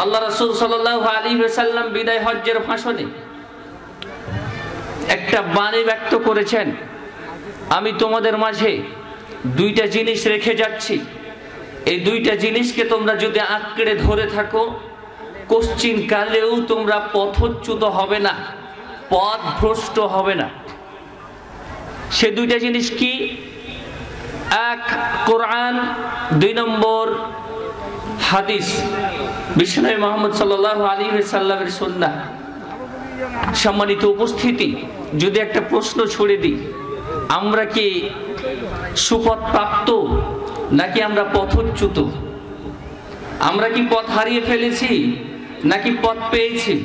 আল্লাহ রাসূল সাল্লাল্লাহু আলাইহি ওয়াসাল্লাম বিদায় হজ্জের ভাষণে একটা বাণী ব্যক্ত করেছেন, আমি তোমাদের মাঝে দুইটা জিনিস রেখে যাচ্ছি, এই দুইটা জিনিসকে তোমরা যদি আঁকড়ে ধরে থাকো, কোশ্চিন কালেও তোমরা পথচ্যুত হবে না, পথভ্রষ্ট হবে না। সে দুইটা জিনিস কি? এক কোরআন, দুই নম্বর হাদিস, বিশ্বনবী মুহাম্মদ সাল্লাল্লাহু আলাইহি ওয়াসাল্লামের সুন্নাহ। সম্মানিত উপস্থিতি, যদি একটা প্রশ্ন ছুড়ে দিই, আমরা কি সুপথ প্রাপ্ত নাকি আমরা পথচ্যুত? আমরা কি পথ হারিয়ে ফেলেছি নাকি পথ পেয়েছি?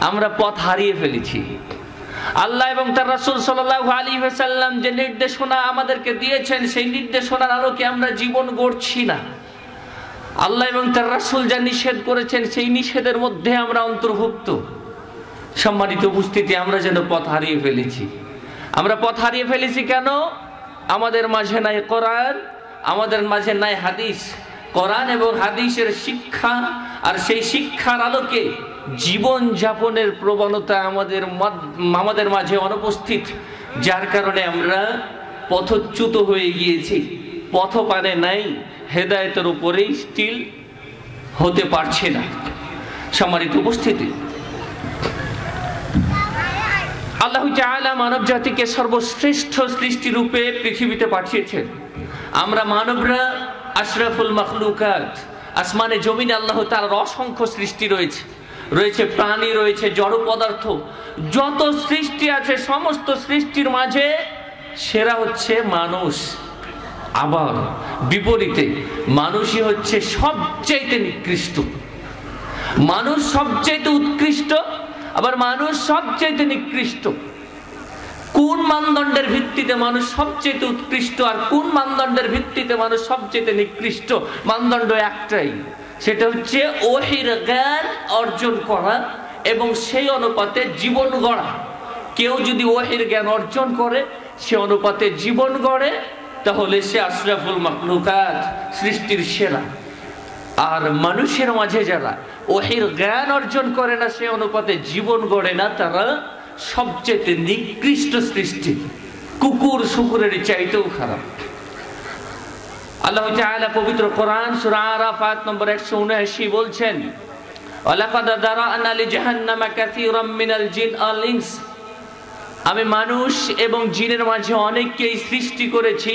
আমরা পথ হারিয়ে ফেলেছি। আল্লাহ এবং তার রাসূল সাল্লাল্লাহু আলাইহি ওয়াসাল্লাম যে নির্দেশনা আমাদেরকে দিয়েছেন, সেই নির্দেশনার আলোকে আমরা জীবন গড়ছি না। আল্লাহ এবং তার রাসূল যা নিষেধ করেছেন, সেই নিষেধের মধ্যে আমরা অন্তর্ভুক্ত। সম্মানিত উপস্থিতি, আমরা যেন পথ হারিয়ে ফেলেছি। আমরা পথ হারিয়ে ফেলেছি কেন? আমাদের মাঝে নাই কোরআন, আমাদের মাঝে নাই হাদিস। কোরআন এবং হাদিসের শিক্ষা, আর সেই শিক্ষার আলোকে জীবন যাপনের প্রবণতা আমাদের মাঝে অনুপস্থিত, যার কারণে আমরা পথচ্যুত হয়ে গিয়েছি, পথ পানে নাই, হেদায়েতের উপরেই স্টিল হতে পারছে না। সম্মানিত উপস্থিতি, আল্লাহ তাআলা মানব জাতিকে সর্বশ্রেষ্ঠ সৃষ্টি রূপে পৃথিবীতে পাঠিয়েছেন। আমরা মানবরা আশরাফুল মাখলুকাত। আসমানে জমিনে আল্লাহ তাআলার অসংখ্য সৃষ্টি রয়েছে, রয়েছে প্রাণী, রয়েছে জড় পদার্থ, যত সৃষ্টি আছে সমস্ত সৃষ্টির মাঝে সেরা হচ্ছে মানুষ। আবার বিপরীতে মানুষই হচ্ছে সবচাইতে নিকৃষ্ট। মানুষ সবচাইতে উৎকৃষ্ট, আবার মানুষ সবচাইতে নিকৃষ্ট। কোন মানদণ্ডের ভিত্তিতে মানুষ সবচেয়ে উৎকৃষ্ট আর কোন মানদণ্ডের ভিত্তিতে মানুষ সবচেয়ে নিকৃষ্ট? মানদণ্ড একটাই, সেটা হচ্ছে ওহীর জ্ঞান অর্জন করা এবং সেই অনুপাতে জীবন গড়া। কেউ যদি ওহীর জ্ঞান অর্জন করে, সে অনুপাতে জীবন গড়ে, তাহলে সে আশরাফুল মাখলুকাত, সৃষ্টির সেরা। আর মানুষের মাঝে যারা ওহীর জ্ঞান অর্জন করে না, সে অনুপাতে জীবন গড়ে না, তারা সবচেয়ে নিকৃষ্ট সৃষ্টি, কুকুর শুকুরের চাইতেও খারাপ। আল্লাহ তাআলা পবিত্র কোরআন সূরা আরাফ আয়াত নম্বর 179 বলছেন, ওয়ালাকাদ দারা'না লিজাহান্নামা কাসীরাম মিনাল জিন ওয়াল ইনস, আমি মানুষ এবং জিনের মাঝে অনেককেই সৃষ্টি করেছি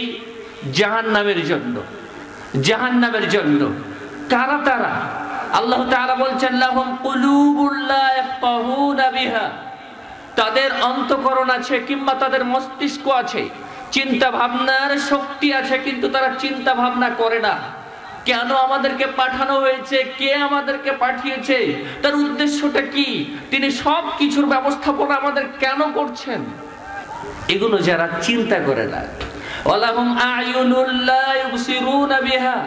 জাহান্নামের জন্য। জাহান্নামের জন্য কারা তারা? আল্লাহ তাআলা বলছেন, লাহুম কুলুবুল লা ইয়াফকাহুনা বিহা, তাদের অন্তঃকরণ আছে কিংবা তাদের মস্তিষ্ক আছে, চিন্তা ভাবনার শক্তি আছে, কিন্তু তারা চিন্তা ভাবনা করে না। কেন আমাদেরকে পাঠানো হয়েছে, কে আমাদেরকে পাঠিয়েছে, তার উদ্দেশ্যটা কি, তিনি সব কিছুর ব্যবস্থাপনা আমাদের কেন করছেন, এগুলো যারা চিন্তা করে না। ওয়ালাহুম আ'য়ুনুল লা ইউবসিরুনা বিহা,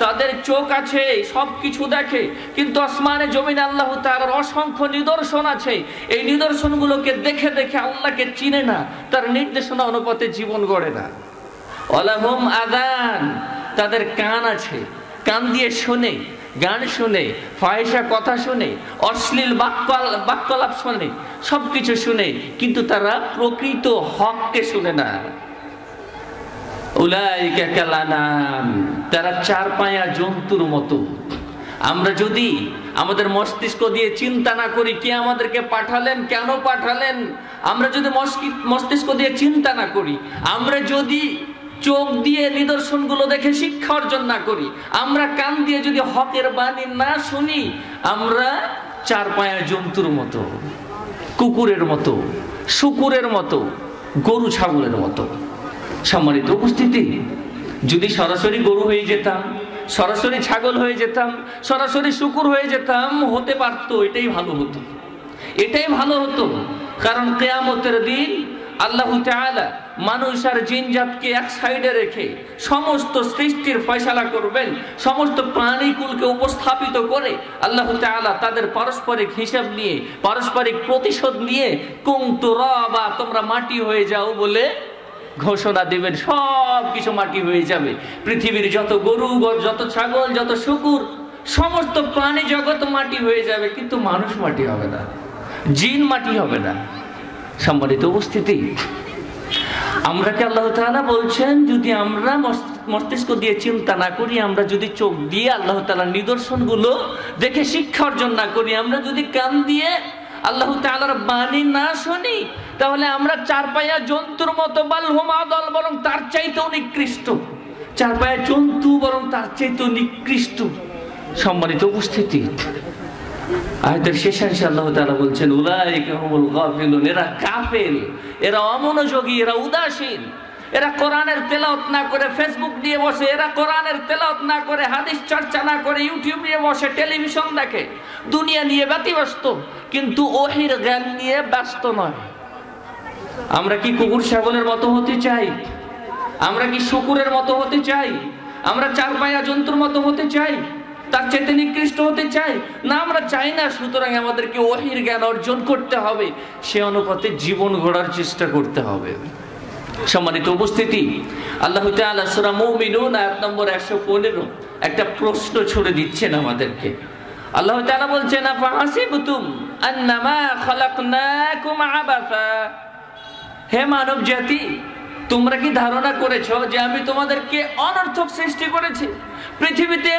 তাদের চোখ আছে, সব কিছু দেখে, কিন্তু আসমানে জমিনে আল্লাহ তাআলার অসংখ্য নিদর্শন আছে, এই নিদর্শনগুলোকে দেখে দেখে আল্লাহকে চিনে না, তার নির্দেশনা অনুপাতে জীবন গড়ে না। ওয়ালাহুম আযান, তাদের কান আছে, কান দিয়ে শোনে, গান শুনে, ফাহিশা কথা শুনে, অশ্লীল বাক্যালাপ শুনে, সবকিছু শুনে, কিন্তু তারা প্রকৃত হককে শুনে না। উলাইকা কালানাম, তারা চার পায়া জন্তুর মতো। আমরা যদি আমাদের মস্তিষ্ক দিয়ে চিন্তা না করি কে আমাদেরকে পাঠালেন, কেন পাঠালেন, আমরা যদি মস্তিষ্ক দিয়ে চিন্তা না করি, আমরা যদি চোখ দিয়ে নিদর্শনগুলো দেখে শিক্ষা অর্জন না করি, আমরা কান দিয়ে যদি হকের বাণী না শুনি, আমরা চার পায়া জন্তুর মতো, কুকুরের মতো, শুকুরের মতো, গরু ছাগলের মতো। সম্মানিত উপস্থিতি, যদি সরাসরি গরু হয়ে যেতাম, সরাসরি ছাগল হয়ে যেতাম, সরাসরি শুকুর হয়ে যেতাম, হতে পারতো, এটাই ভালো হতো, এটাই ভালো হতো। কারণ কিয়ামতের দিন আল্লাহ তাআলা মানুষ আর জিনজাতকে এক সাইডে রেখে সমস্ত সৃষ্টির ফয়সালা করবেন, সমস্ত প্রাণীকুলকে উপস্থাপিত করে আল্লাহ তাআলা তাদের পারস্পরিক হিসাব নিয়ে, পারস্পরিক প্রতিশোধ নিয়ে কুনতুরাবা, তোমরা মাটি হয়ে যাও বলে ঘোষণা দেবেন। সব কিছু মাটি হয়ে যাবে, পৃথিবীর যত গরু, যত ছাগল, যত শুকুর, সমস্ত প্রাণী জগৎ মাটি হয়ে যাবে, কিন্তু মানুষ মাটি হবে না, জিন মাটি হবে না। সম্মানিত উপস্থিতি, আমরা কি আল্লাহ তাআলা বলছেন যদি আমরা মস্তিষ্ক দিয়ে চিন্তা না করি, আমরা যদি চোখ দিয়ে আল্লাহ তাআলার নিদর্শনগুলো দেখে শিক্ষা অর্জন না করি, আমরা যদি কান দিয়ে আল্লাহ তাআলার বাণী না শুনি, তাহলে আমরা চারপায়া জন্তুর মতো, বালহুম আদল, বরং তার চাইতেও নিকৃষ্ট। চারপায়া জন্তু বরং তার চাইতেও নিকৃষ্ট। সম্মানিত উপস্থিতি, আয়াতের শেষাংশে আল্লাহ তাআলা বলছেন উলাইকা হুমুল গাফিলুন, এরা কাফের, এরা অমনোযোগী, এরা উদাসীন, এরা কোরআনের তেলাওয়াত না করে ফেসবুক নিয়ে বসে, এরা কোরআনের তেলাওয়াত না করে হাদিস চর্চা না করে ইউটিউব নিয়ে বসে, টেলিভিশন দেখে, দুনিয়া নিয়ে ব্যতিব্যস্ত, কিন্তু ওহির জ্ঞান নিয়ে ব্যস্ত নয়। আমরা কি কুকুর ছাগলের মতো হতে চাই? আমরা কি শুকুরের মতো হতে চাই? আমরা চারপায়া জন্তুর মতো হতে চাই? তার চাইতে নিকৃষ্ট হতে চাই না? আমরা চাই না। সুতরাং আমাদেরকে ওহির জ্ঞান অর্জন করতে হবে, সে অনুপাতে জীবন গড়ার চেষ্টা করতে হবে। সম্মানিত উপস্থিতি, আল্লাহ তাআলা সূরা মুমিনুন আয়াত নম্বর 115 একটা প্রশ্ন ছুড়ে দিচ্ছেন আমাদেরকে। আল্লাহ তাআলা বলছেন আফাহাসিবতুম আন্নামা খালাকনাকুম আবাসা, হে মানব জাতি, তোমরা কি ধারণা করেছো যে আমি তোমাদেরকে অনর্থক সৃষ্টি করেছি? পৃথিবীতে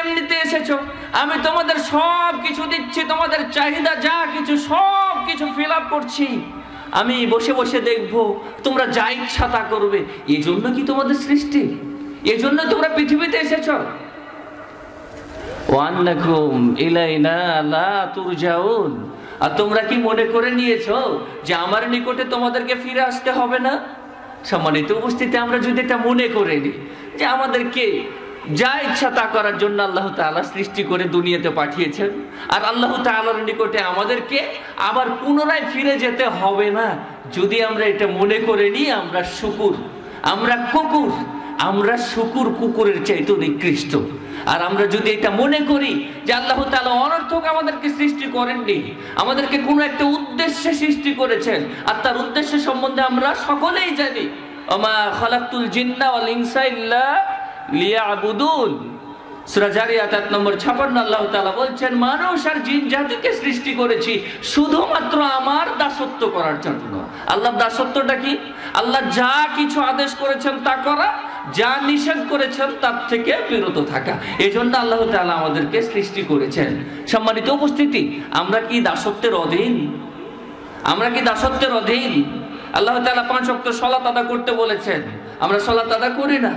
এমনিতে এসেছো, আমি তোমাদের সব কিছু দিচ্ছি, তোমাদের চাহিদা যা কিছু সব কিছু ফিল আপ করছি, আমি বসে বসে দেখবো তোমরা যা ইচ্ছা তা করবে। এই জন্য কি তোমাদের সৃষ্টি? এই জন্য তোমরা পৃথিবীতে এসেছো। ওয়ান্নাকুম ইলাইনা লা তুরজাউন, আর তোমরা কি মনে করে নিয়েছো যে আমার নিকটে তোমাদেরকে ফিরে আসতে হবে না? সম্মানিত উপস্থিতি, আমরা যদি এটা মনে করে নিই যে আমাদেরকে যা ইচ্ছা তা করার জন্য আল্লাহ তাআলা সৃষ্টি করে দুনিয়াতে পাঠিয়েছেন, আর আল্লাহ তাআলার নিকটে আমাদেরকে আবার পুনরায় ফিরে যেতে হবে না, যদি আমরা এটা মনে করে নিই আমরা শুকুর, আমরা কুকুর, আমরা শুকুর কুকুরের চাইতেও নিকৃষ্ট। আর আমরা যদি এটা মনে করি যে আল্লাহ তাআলা অনর্থক আমাদেরকে সৃষ্টি করেননি, আমাদেরকে কোনো একটা উদ্দেশ্যে সৃষ্টি করেছেন, আর তার উদ্দেশ্য সম্বন্ধে আমরা সকলেই জানি, ওমা খালাকতুল জিন্না ওয়াল ইনসা ইল্লা লিয়াবুদুন, সূরা জারিয়াত আয়াত নম্বর 56 আল্লাহ তাআলা বলছেন মানুষ আর জিন জাতিকে সৃষ্টি করেছি শুধুমাত্র আমার দাসত্ব করার জন্য। আল্লাহর দাসত্বটা কি? আল্লাহ যা কিছু আদেশ করেছেন তা করা, যা নিষেধ করেছেন তার থেকে বিরত থাকা। এই জন্য আল্লাহ তাআলা আমাদেরকে সৃষ্টি করেছেন। সম্মানিত উপস্থিতি, আমরা কি দাসত্বের অধীন? আমরা কি দাসত্বের অধীন? আল্লাহ তাআলা 5 ওয়াক্ত সালাত আদা করতে বলেছেন, আমরা সালাত আদা করি না।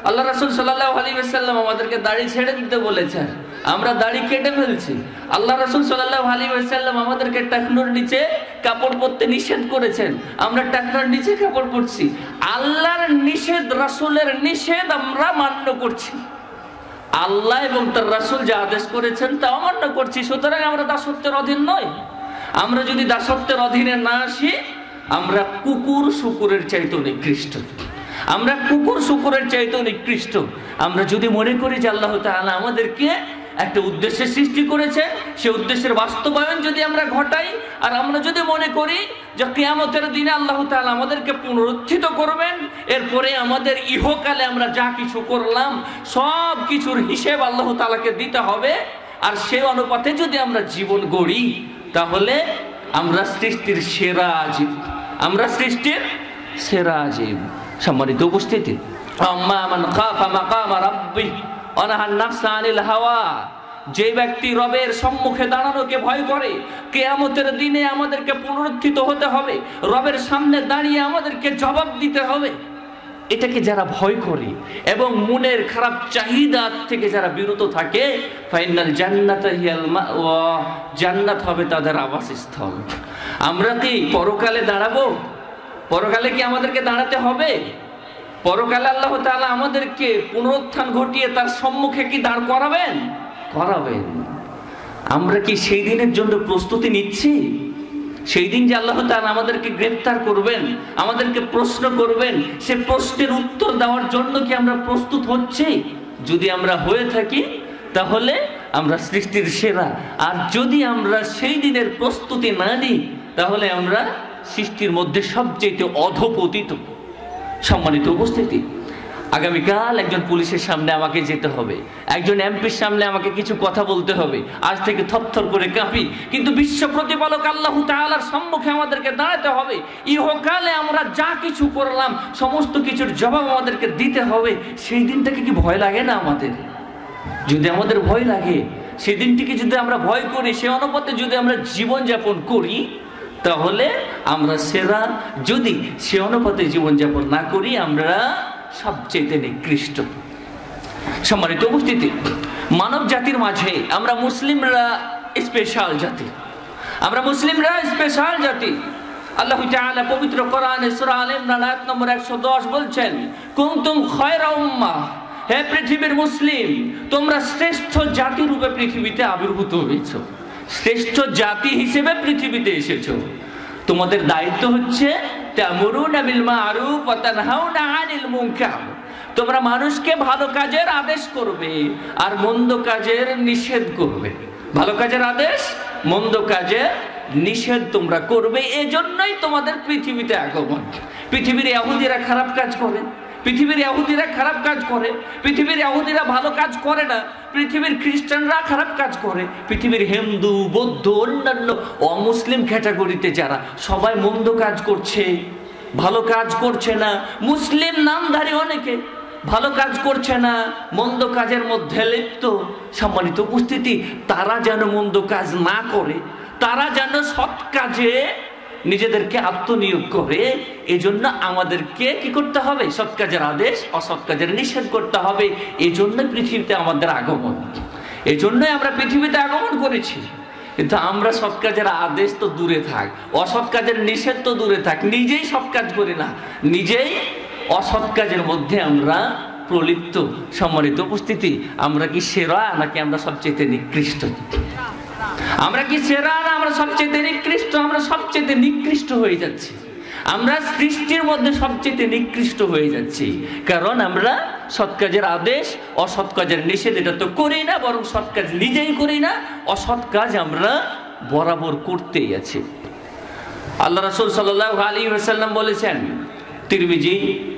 আল্লাহ রাসূল সাল্লাল্লাহু আলাইহি ওয়াসাল্লাম আমাদেরকে দাড়ি ছেড়ে দিতে বলেছেন, আমরা দাড়ি কেটে ফেলছি। আল্লাহ রাসূল সাল্লাল্লাহু আলাইহি ওয়াসাল্লাম আমাদেরকে টাকনুর নিচে কাপড় পরতে নিষেধ করেছেন, আমরা টাকনুর নিচে কাপড় পরছি। আল্লাহর নিষেধ, রাসূলের নিষেধ আমরা মান্য করছি, আল্লাহ এবং তার রাসূল যা আদেশ করেছেন তা অমান্য করছি। সুতরাং আমরা দাসত্বের অধীন নই। আমরা যদি দাসত্বের অধীনে না আসি, আমরা কুকুর শুকুরের চাইতেও নিকৃষ্ট। আমরা কুকুর শুকুরের চাইতেও নিকৃষ্ট। আমরা যদি মনে করি যে আল্লাহ তাআলা আমাদেরকে একটা উদ্দেশ্যে সৃষ্টি করেছে, সেই উদ্দেশ্যের বাস্তবায়ন যদি আমরা ঘটাই, আর আমরা যদি মনে করি যে কিয়ামতের দিনে আল্লাহ তাআলা আমাদেরকে পুনরুত্থিত করবেন, এরপরে আমাদের ইহকালে আমরা যা কিছু করলাম সব কিছুর হিসেব আল্লাহ তাআলাকে দিতে হবে, আর সেই অনুপাতে যদি আমরা জীবন গড়ি, তাহলে আমরা সৃষ্টির সেরা আজীব, আমরা সৃষ্টির সেরা আজীব। সম্মানিত উপস্থিতি, আম্মা মান খাফা মাকাম রাব্বি ওয়া নাহান নাফসা আনিল হাওয়া, যে ব্যক্তি রবের সম্মুখে দাঁড়ানোকে ভয় করে, কিয়ামতের দিনে আমাদেরকে পুনরুত্থিত হতে হবে, রবের সামনে দাঁড়িয়ে আমাদেরকে জবাব দিতে হবে, এটাকে যারা ভয় করে এবং মনের খারাপ চাহিদা থেকে যারা বিরত থাকে, ফাইনাল জান্নাতা হিয়াল মাওয়া, জান্নাত হবে তাদের আবাসস্থল। আমরা কি পরকালে দাঁড়াবো? পরকালে কি আমাদেরকে দাঁড়াতে হবে? পরকালে আল্লাহ তাআলা আমাদেরকে পুনরুত্থান ঘটিয়ে তার সম্মুখে কি দাঁড় করাবেন? করাবেন। আমরা কি সেই দিনের জন্য প্রস্তুতি নিচ্ছি? সেই দিন যে আল্লাহ তাআলা আমাদেরকে গ্রেফতার করবেন, আমাদেরকে প্রশ্ন করবেন, সে প্রশ্নের উত্তর দেওয়ার জন্য কি আমরা প্রস্তুত হচ্ছি? যদি আমরা হয়ে থাকি তাহলে আমরা সৃষ্টির সেরা, আর যদি আমরা সেই দিনের প্রস্তুতি না নিই তাহলে আমরা সৃষ্টির মধ্যে সবচেয়ে অধপতিত। সম্মানিত উপস্থিতি, আগামীকাল একজন পুলিশের সামনে আমাকে যেতে হবে, একজন এমপির সামনে আমাকে কিছু কথা বলতে হবে, আজ থেকে থরথর করে কাঁপি, কিন্তু বিশ্ব প্রতিপালক আল্লাহ তাআলার সম্মুখে আমাদেরকে দাঁড়াতে হবে। ইহকালে আমরা যা কিছু করলাম সমস্ত কিছুর জবাব আমাদেরকে দিতে হবে। সেই দিনটাকে কি ভয় লাগে না আমাদের? যদি আমাদের ভয় লাগে, সেই দিনটিকে যদি আমরা ভয় করি, সে অনুপাতে যদি আমরা জীবনযাপন করি, তাহলে আমরা সেরা। যদি সে অনুপাতে জীবনযাপন না করি, আমরা সবচেয়ে নিকৃষ্ট। সম্মানিত উপস্থিতি, মানব জাতির মাঝে আমরা মুসলিমরা স্পেশাল জাতি, আমরা মুসলিমরা স্পেশাল জাতি। আল্লাহ তাআলা পবিত্র কোরআনে সূরা আল ইমরান আয়াত নম্বর 110 বলছেন, কুনতুম খায়রা উম্মাহ, হে পৃথিবীর মুসলিম, তোমরা শ্রেষ্ঠ জাতি রূপে পৃথিবীতে আবির্ভূত হয়েছো, শ্রেষ্ঠ জাতি হিসেবে পৃথিবীতে এসেছো। তোমাদের দায়িত্ব হচ্ছে তা'মুরুনা বিল মা'রুফ ওয়া তানহাউনা আনিল মুনকার, তোমরা মানুষকে ভালো কাজের আদেশ করবে আর মন্দ কাজের নিষেধ করবে। ভালো কাজের আদেশ, মন্দ কাজের নিষেধ তোমরা করবে। এজন্যই তোমাদের পৃথিবীতে আগমন। পৃথিবীর ইহুদিরা খারাপ কাজ করে, পৃথিবীর ইহুদিরা খারাপ কাজ করে, পৃথিবীর ইহুদিরা ভালো কাজ করে না, পৃথিবীর খ্রিস্টানরা খারাপ কাজ করে, পৃথিবীর হিন্দু, বৌদ্ধ, অন্যান্য অমুসলিম ক্যাটাগরিতে যারা সবাই মন্দ কাজ করছে, ভালো কাজ করছে না। মুসলিম নামধারী অনেকে ভালো কাজ করছে না, মন্দ কাজের মধ্যে লিপ্ত। সম্মানিত উপস্থিতি, তারা যেন মন্দ কাজ না করে, তারা যেন সৎ কাজে নিজেদেরকে আত্মনিয়োগ করে, এজন্য আমাদেরকে কি করতে হবে? সৎ কাজের আদেশ, অসৎ কাজের নিষেধ করতে হবে। এজন্য পৃথিবীতে আমাদের আগমন, এজন্যই আমরা পৃথিবীতে আগমন করেছি। কিন্তু আমরা সৎ কাজের আদেশ তো দূরে থাক, অসৎ কাজের নিষেধ তো দূরে থাক, নিজেই সৎ কাজ করি না, নিজেই অসৎ কাজের মধ্যে আমরা প্রলিপ্ত। সম্মানিত উপস্থিতি, আমরা কি সেরা নাকি আমরা সবচেয়ে নিকৃষ্ট? আমরা কি সেরা না আমরা সবচেয়ে নিকৃষ্ট? আমরা সবচেয়ে নিকৃষ্ট হয়ে যাচ্ছি, আমরা সৃষ্টির মধ্যে সবচেয়ে নিকৃষ্ট হয়ে যাচ্ছি। কারণ আমরা সৎ কাজের আদেশ, অসৎ কাজের নিষেধ এটা তো করি না, বরং সৎ কাজ নিজেই করি না, অসৎ কাজ আমরা বরাবর করতেই আছি। আল্লাহ রাসূল সাল্লাল্লাহু আলাইহি ওয়াসাল্লাম বলেছেন, তিরমিজি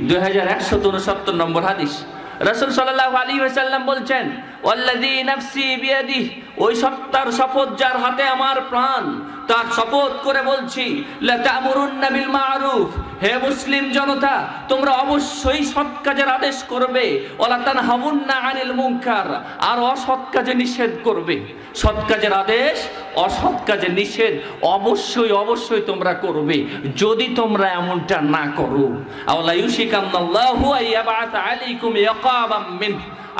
2169 নম্বর হাদিস, রাসূল সাল্লাল্লাহু আলাইহি ওয়াসাল্লাম বলছেন, ওয়াল্লাযী নাফসি বিয়াদিহি, ওই সত্তার শপথ যার হাতে আমার প্রাণ, তার শপথ করে বলছি, লা তা'মুরুন্না বিল মা'রুফ, হে মুসলিম জনতা, তোমরা অবশ্যই সৎ কাজের আদেশ করবে, ওয়ালা তানহাউন্না আনিল মুনকার, আর অসৎ কাজে নিষেধ করবে। সৎ কাজের আদেশ, অসৎ কাজের নিষেধ অবশ্যই অবশ্যই তোমরা করবে। যদি তোমরা এমনটা না করো, আওলা ইউশিকান্নাল্লাহু আইয়াবাত আলাইকুম ইয়াকাবাম মিন,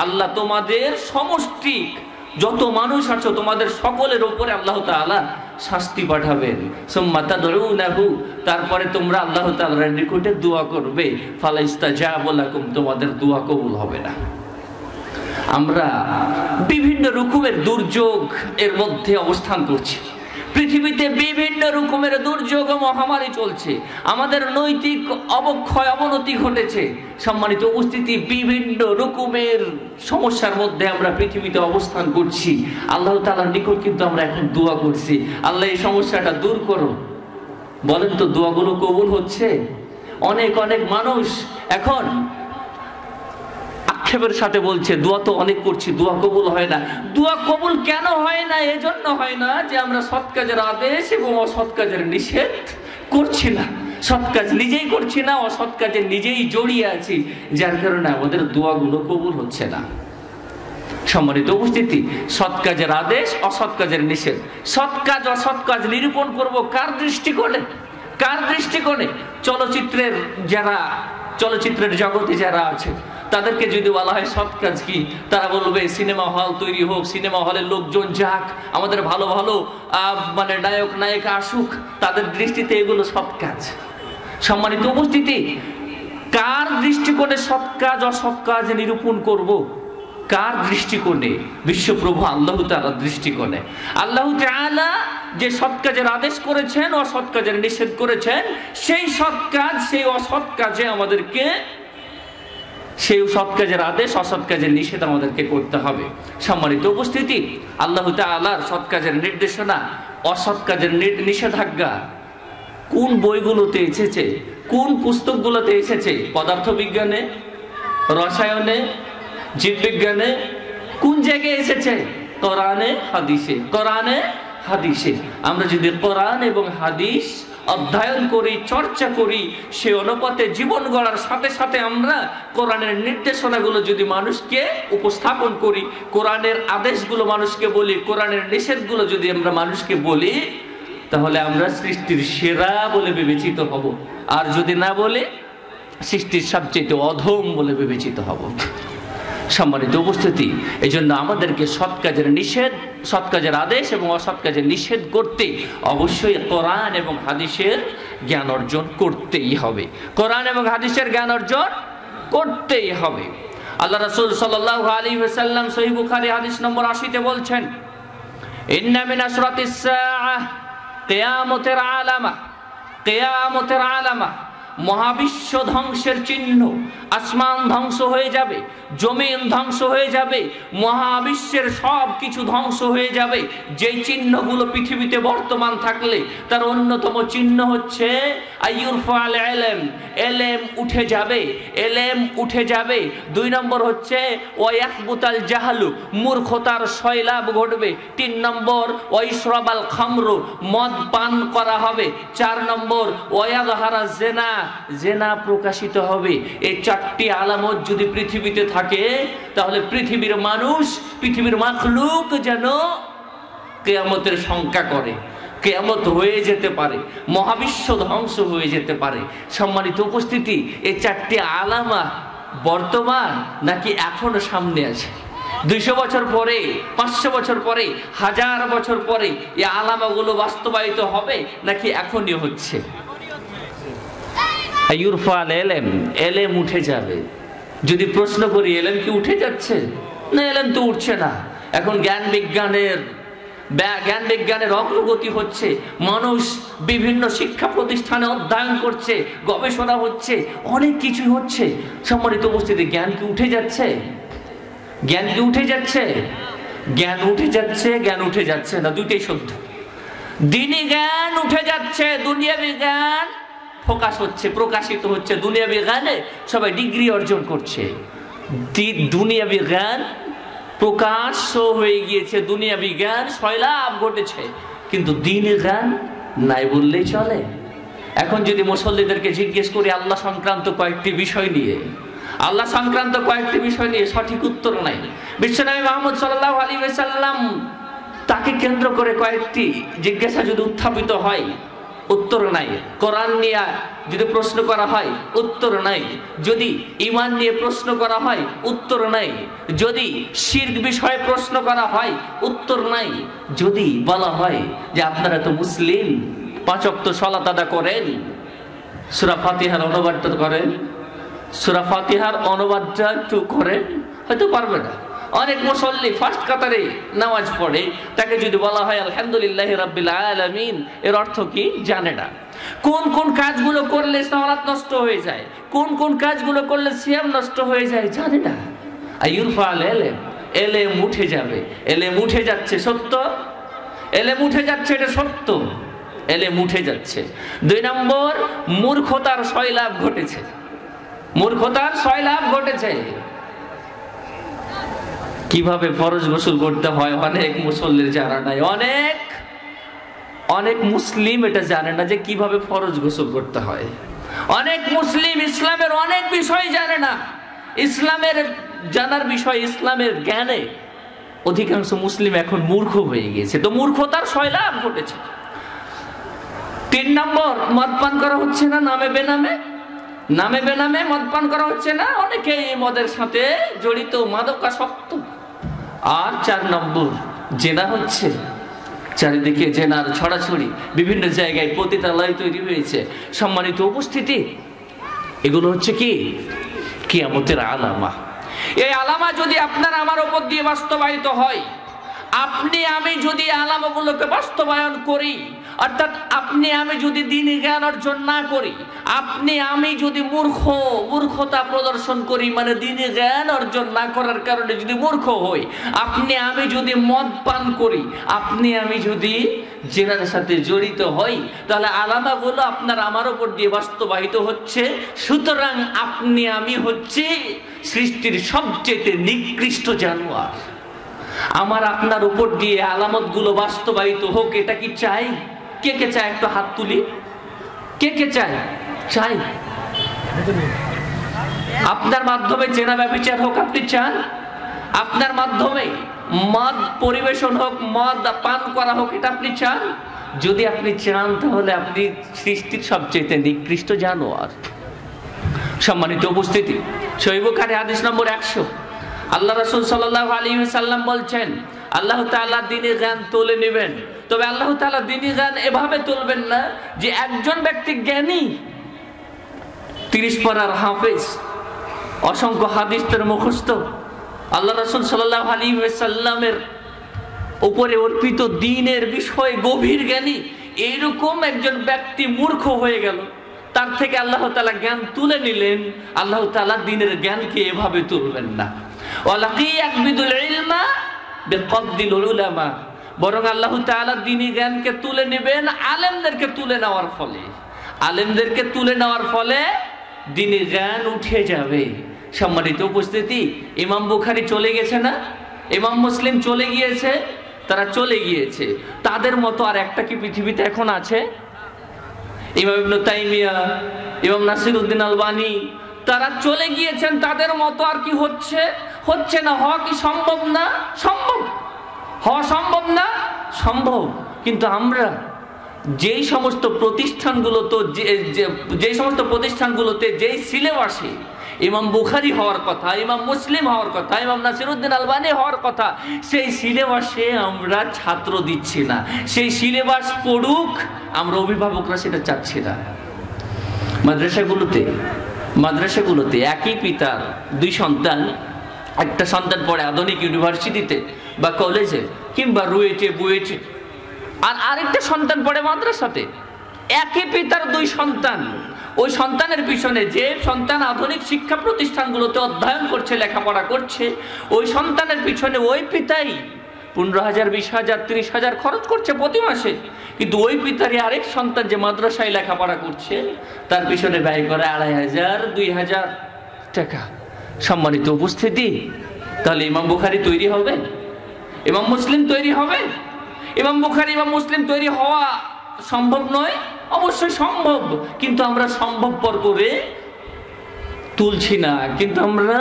আল্লাহ তোমাদের সমষ্টি যত মানুষ আছো তোমাদের সকলের উপরে আল্লাহ তাআলা শাস্তি পাঠাবেন। সুম্মা তাদউনাহু, তারপরে তোমরা আল্লাহ তাআলার নিকটে দোয়া করবে, ফালাইস্তাজাবু লাকুম, তোমাদের দোয়া কবুল হবে না। আমরা বিভিন্ন রকমের দুর্যোগ এর মধ্যে অবস্থান করছি, পৃথিবীতে বিভিন্ন রকমের দুর্যোগ ও মহামারী চলছে, আমাদের নৈতিক অবক্ষয় অবনতি ঘটেছে। সম্মানিত উপস্থিতি, বিভিন্ন রকমের সমস্যার মধ্যে আমরা পৃথিবীতে অবস্থান করছি। আল্লাহ তাআলার নিকট কিন্তু আমরা এখন দোয়া করছি, আল্লাহ এই সমস্যাটা দূর করো। বলেন তো, দোয়াগুলো কবুল হচ্ছে? অনেক অনেক মানুষ এখন আক্ষেপের সাথে বলছে, দোয়া তো অনেক করছি, দোয়া কবুল হয় না। দোয়া কবুল কেন হয় না? এজন্য হয় না যে আমরা সৎ কাজের আদেশ এবং অসৎ কাজের নিষেধ করছি না, সৎ কাজ নিজেই করছি না, অসৎ কাজে নিজেই জড়িয়ে আছি, যার কারণে আমাদের দোয়াগুলো কবুল হচ্ছে না। সম্মানিত উপস্থিতি, সৎ কাজের আদেশ, অসৎ কাজের নিষেধ, সৎ কাজ অসৎ কাজ নিরূপণ করব কার দৃষ্টিকোণে? কার দৃষ্টিকোণে? চলচ্চিত্রের জগতে যারা আছে তাদেরকে যদি বলা হয় সৎ কাজ কি, তারা বলবে সিনেমা হল তৈরি হোক, সিনেমা হলের লোকজন যাক, আমাদের ভালো ভালো মানে নায়ক নায়িকা আসুক, তাদের দৃষ্টিতে এগুলো সৎ কাজ। সম্মানিত উপস্থিতি, কার দৃষ্টিকোণে সৎ কাজ অসৎ কাজ নিরূপণ করব? কার দৃষ্টিকোণে? বিশ্বপ্রভু আল্লাহ তাআলার দৃষ্টিকোণে। আল্লাহ তাআলা যে সৎ কাজের আদেশ করেছেন, অসৎ কাজের নিষেধ করেছেন, সেই সৎ কাজ, সেই অসৎ কাজে আমাদেরকে, সেই সৎ কাজের আদেশ অসৎ কাজের নিষেধ আমাদেরকে করতে হবে। সম্মানিত উপস্থিতি, আল্লাহ তাআলার সৎ কাজের নির্দেশনা, অসৎ কাজের নিষেধাজ্ঞা কোন বইগুলোতে এসেছে, কোন পুস্তকগুলোতে এসেছে? পদার্থবিজ্ঞানে, রসায়নে, জীববিজ্ঞানে কোন জায়গায় এসেছে? কোরআনে হাদিসে। কোরআনে হাদিসে। আমরা যদি কোরআন এবং হাদিস অধ্যয়ন করি, চর্চা করি, সে অনুপাতে জীবন গড়ার সাথে সাথে আমরা কোরআনের নির্দেশনাগুলো যদি মানুষকে উপস্থাপন করি, কোরআনের আদেশগুলো মানুষকে বলি, কোরআনের নিষেধগুলো যদি আমরা মানুষকে বলি, তাহলে আমরা সৃষ্টির সেরা বলে বিবেচিত হব। আর যদি না বলে, সৃষ্টির সবচেয়ে অধম বলে বিবেচিত হব। সম্মানিত উপস্থিতি, এই জন্য আমাদেরকে সৎ কাজের নিষেধ, সৎ কাজের আদেশ এবং অসৎ কাজের নিষেধ করতে অবশ্যই কোরআন এবং হাদিসের জ্ঞান অর্জন করতেই হবে। কোরআন এবং হাদিসের জ্ঞান অর্জন করতেই হবে। আল্লাহ রাসূল সাল্লাল্লাহু আলাইহি ওয়াসাল্লাম সহিহ বুখারী হাদিস নম্বর 80-তে বলছেন, ইন্না মিন আশরাতিস সাআহ কিয়ামতের আলামা, কিয়ামতের আলামা, মহাবিশ্ব ধ্বংসের চিহ্ন। আসমান ধ্বংস হয়ে যাবে, জমিন ধ্বংস হয়ে যাবে, মহাবিশ্বের সব কিছু ধ্বংস হয়ে যাবে। যে চিহ্নগুলো পৃথিবীতে বর্তমান থাকলে তার অন্যতম চিহ্ন হচ্ছে আইয়ুরফাল ইলম, এলেম উঠে যাবে, এলেম উঠে যাবে। 2 নম্বর হচ্ছে ওয়ায়াসবুতাল জাহলু, মূর্খতার সয়লাভ ঘটবে। 3 নম্বর ওয়াইশরাবাল খামরু, মদ পান করা হবে। 4 নম্বর ওয়ায়াযহারা জিনা, জিনা প্রকাশিত হবে। এই 4টি আলামত যদি পৃথিবীতে থাকে, তাহলে পৃথিবীর মানুষ, পৃথিবীর মাখলুক যেন কিয়ামতের শঙ্কা করে, কিয়ামত হয়ে যেতে পারে, মহাবিশ্ব ধ্বংস হয়ে যেতে পারে। সম্মানিত উপস্থিতি, এই 4টি আলামা বর্তমান নাকি এখনো সামনে আছে? 200 বছর পরে, 500 বছর পরে, 1000 বছর পরে এই আলামাগুলো বাস্তবায়িত হবে নাকি এখনই হচ্ছে? আইয়ুরফাল ইলম, এলেম উঠে যাবে। যদি প্রশ্ন করি, এলেম কি উঠে যাচ্ছে? না, এলেম তো উঠছে না। এখন জ্ঞান বিজ্ঞানের অগ্রগতি হচ্ছে, মানুষ বিভিন্ন শিক্ষা প্রতিষ্ঠানে অধ্যয়ন করছে, গবেষণা হচ্ছে, অনেক কিছু হচ্ছে। সম্মানিত উপস্থিতি, জ্ঞান কি উঠে যাচ্ছে? জ্ঞান কি উঠে যাচ্ছে? জ্ঞান উঠে যাচ্ছে, জ্ঞান উঠে যাচ্ছে না, দুইটাই সত্য। দ্বীনি জ্ঞান উঠে যাচ্ছে, দুনিয়াবি জ্ঞান প্রকাশ হচ্ছে, প্রকাশিত হচ্ছে। দুনিয়াবি জ্ঞানে সবাই ডিগ্রি অর্জন করছে, দুনিয়াবি জ্ঞান প্রকাশ হয়ে গিয়েছে, দুনিয়াবি জ্ঞান সয়লাভ ঘটেছে, কিন্তু দ্বীনি জ্ঞান নাই বললেই চলে। এখন যদি মুসল্লিদেরকে জিজ্ঞেস করি আল্লাহ সংক্রান্ত কয়েকটি বিষয় নিয়ে, আল্লাহ সংক্রান্ত কয়েকটি বিষয় নিয়ে সঠিক উত্তর নাই। বিশ্বনবী মুহাম্মদ সাল্লাল্লাহু আলাইহি ওয়াসাল্লাম তাকে কেন্দ্র করে কয়েকটি জিজ্ঞাসা যদি উত্থাপিত হয়, উত্তর নাই। কোরআন নিয়ে যদি প্রশ্ন করা হয়, উত্তর নাই। যদি ঈমান নিয়ে প্রশ্ন করা হয়, উত্তর নাই। যদি শিরক বিষয়ে প্রশ্ন করা হয়, উত্তর নাই। যদি বলা হয় যে আপনারা তো মুসলিম, 5 ওয়াক্ত সালাত আদায় করেন, সূরা ফাতিহার অনুবাদটা করেন, সূরা ফাতিহার অনুবাদটা একটু করেন, হয়তো পারবে না। অনেক মুসল্লি ফার্স্ট কাতারে নামাজ পড়ে, তাকে যদি বলা হয় আলহামদুলিল্লাহি রাব্বিল আলামিন, এর অর্থ কি জানে না। কোন কোন কাজগুলো করলে সালাত নষ্ট হয়ে যায়, কোন কোন কাজগুলো করলে সিয়াম নষ্ট হয়ে যায় জানে না। আইয়ুরফাল ইলম, এলেম উঠে যাবে, এলেম উঠে যাচ্ছে, সত্য। এলেম উঠে যাচ্ছে, এটা সত্য, এলেম উঠে যাচ্ছে। 2 নম্বর, মূর্খতার সয়লাভ ঘটেছে, মূর্খতার সয়লাভ ঘটেছে। কিভাবে ফরজ গোসল করতে হয় অনেক মুসল্লির জানা নাই, অনেক মুসলিম এটা জানে না যে কিভাবে ফরজ গোসল করতে হয়। অনেক মুসলিম ইসলামের অনেক বিষয় জানে না। ইসলামের জানার বিষয়, ইসলামের জ্ঞানে অধিকাংশ মুসলিম এখন মূর্খ হয়ে গিয়েছে, তো মূর্খতার সয়লাভ ঘটেছে। 3 নম্বর, মদ পান করা হচ্ছে না নামে বেনামে, নামে বেনামে মদ পান করা হচ্ছে না, অনেকেই মদের সাথে জড়িত, মাদকাসক্ত। আর 4 নম্বর, জেনা হচ্ছে, চারিদিকে জেনার ছড়াছড়ি, বিভিন্ন জায়গায় পতিতালয় তৈরি হয়েছে। সম্মানিত উপস্থিতি, এগুলো হচ্ছে কি কিয়ামতের আলামা। এই আলামা যদি আপনার আমার উপর দিয়ে বাস্তবায়িত হয়, আপনি আমি যদি আলামাগুলোকে বাস্তবায়ন করি, অর্থাৎ আপনি আমি যদি দ্বীনি জ্ঞান অর্জন না করি, আপনি আমি যদি মূর্খতা প্রদর্শন করি, মানে দ্বীনি জ্ঞান অর্জন না করার কারণে যদি মূর্খ হই, আপনি আমি যদি মদ পান করি, আপনি আমি যদি জিনার সাথে জড়িত হই, তাহলে আলামাগুলো আপনার আমার উপর দিয়ে বাস্তবায়িত হচ্ছে। সুতরাং আপনি আমি হচ্ছে সৃষ্টির সবচেয়ে নিকৃষ্ট জানোয়ার। আমার আপনার উপর দিয়ে আলামতগুলো বাস্তবায়িত হোক, এটা কি চাই? কে কে চায়? একটু হাত তুলি। কে কে চায়? চাই। আপনার মাধ্যমে জেনা ব্যভিচার হোক, আপনি চান? আপনার মাধ্যমে মদ পরিবেশন হোক, মদ পান করা হোক, এটা আপনি চান? যদি আপনি চান তাহলে আপনি সৃষ্টির সবচেয়ে নিকৃষ্ট জানোয়ার। সম্মানিত উপস্থিতি, সহিহ বুখারী হাদিস নম্বর 100, আল্লাহ রাসূল সাল্লাল্লাহু আলাইহি ওয়াসাল্লাম বলছেন, আল্লাহ তাআলা দ্বীনি জ্ঞান তুলে নেবেন, তবে আল্লাহ তাআলা দ্বীনি জ্ঞান এভাবে তুলবেন না যে একজন ব্যক্তি জ্ঞানী, 30 পারার হাফেজ, অসংখ্য হাদিস তার মুখস্থ, আল্লাহ রাসূল সাল্লাল্লাহু আলাইহি ওয়াসাল্লামের উপরে অর্পিত দ্বীনের বিষয়ে গভীর জ্ঞানী, এইরকম একজন ব্যক্তি মূর্খ হয়ে গেল, তার থেকে আল্লাহ তাআলা জ্ঞান তুলে নিলেন। আল্লাহ তাআলা দ্বীনের জ্ঞানকে এভাবে তুলবেন না। ওয়ালাকিয়াকবিদুল ইলমা বিকবদিল উলামা, বরং আল্লাহ তাআলা দ্বীনি জ্ঞানকে তুলে নেবেন আলেমদেরকে তুলে নেওয়ার ফলে। আলেমদেরকে তুলে নেওয়ার ফলে দ্বীনি জ্ঞান উঠে যাবে। সম্মানিত উপস্থিতি, ইমাম বুখারী চলে গেছে না? ইমাম মুসলিম চলে গিয়েছে, তারা চলে গিয়েছে। তাদের মতো আর একটা কি পৃথিবীতে এখন আছে? ইমাম ইবনে তাইমিয়া, ইমাম নাসিরউদ্দিন আলবানী, তারা চলে গিয়েছেন, তাদের মতো আর কি হচ্ছে? হচ্ছে না। হওয়া কি সম্ভব না? সম্ভব। হওয়া সম্ভব না? সম্ভব। কিন্তু আমরা যেই সমস্ত প্রতিষ্ঠানগুলোতে যেই সিলেবাসে ইমাম বুখারী হওয়ার কথা, ইমাম মুসলিম হওয়ার কথা, ইমাম নাসিরউদ্দিন আলবানী হওয়ার কথা, সেই সিলেবাসে আমরা ছাত্র দিচ্ছি না। সেই সিলেবাস পড়ুক, আমরা অভিভাবকরা সেটা চাচ্ছি না। মাদ্রাসাগুলোতে একই পিতার 2 সন্তান, একটা সন্তান পড়ে আধুনিক ইউনিভার্সিটিতে বা কলেজে কিংবা বুয়েটে, আর আরেকটা সন্তান পড়ে মাদ্রাসাতে। একই পিতার 2 সন্তান, ওই সন্তানের পিছনে যে সন্তান আধুনিক শিক্ষা প্রতিষ্ঠানগুলোতে অধ্যয়ন করছে, লেখাপড়া করছে, ওই সন্তানের পিছনে ওই পিতাই 15,000, 20,000, 30,000 খরচ করছে প্রতি মাসে। কিন্তু ওই পিতারই আরেক সন্তান যে মাদ্রাসায় লেখাপড়া করছে, তার পিছনে ব্যয় করে 2,500, 2,000 টাকা। সম্মানিত উপস্থিতি, তাহলে ইমাম বুখারী তৈরি হবে? ইমাম মুসলিম তৈরি হবে? ইমাম বুখারী, ইমাম মুসলিম তৈরি হওয়া সম্ভব নয়? অবশ্যই সম্ভব, কিন্তু আমরা সম্ভবপর করে তুলছি না। কিন্তু আমরা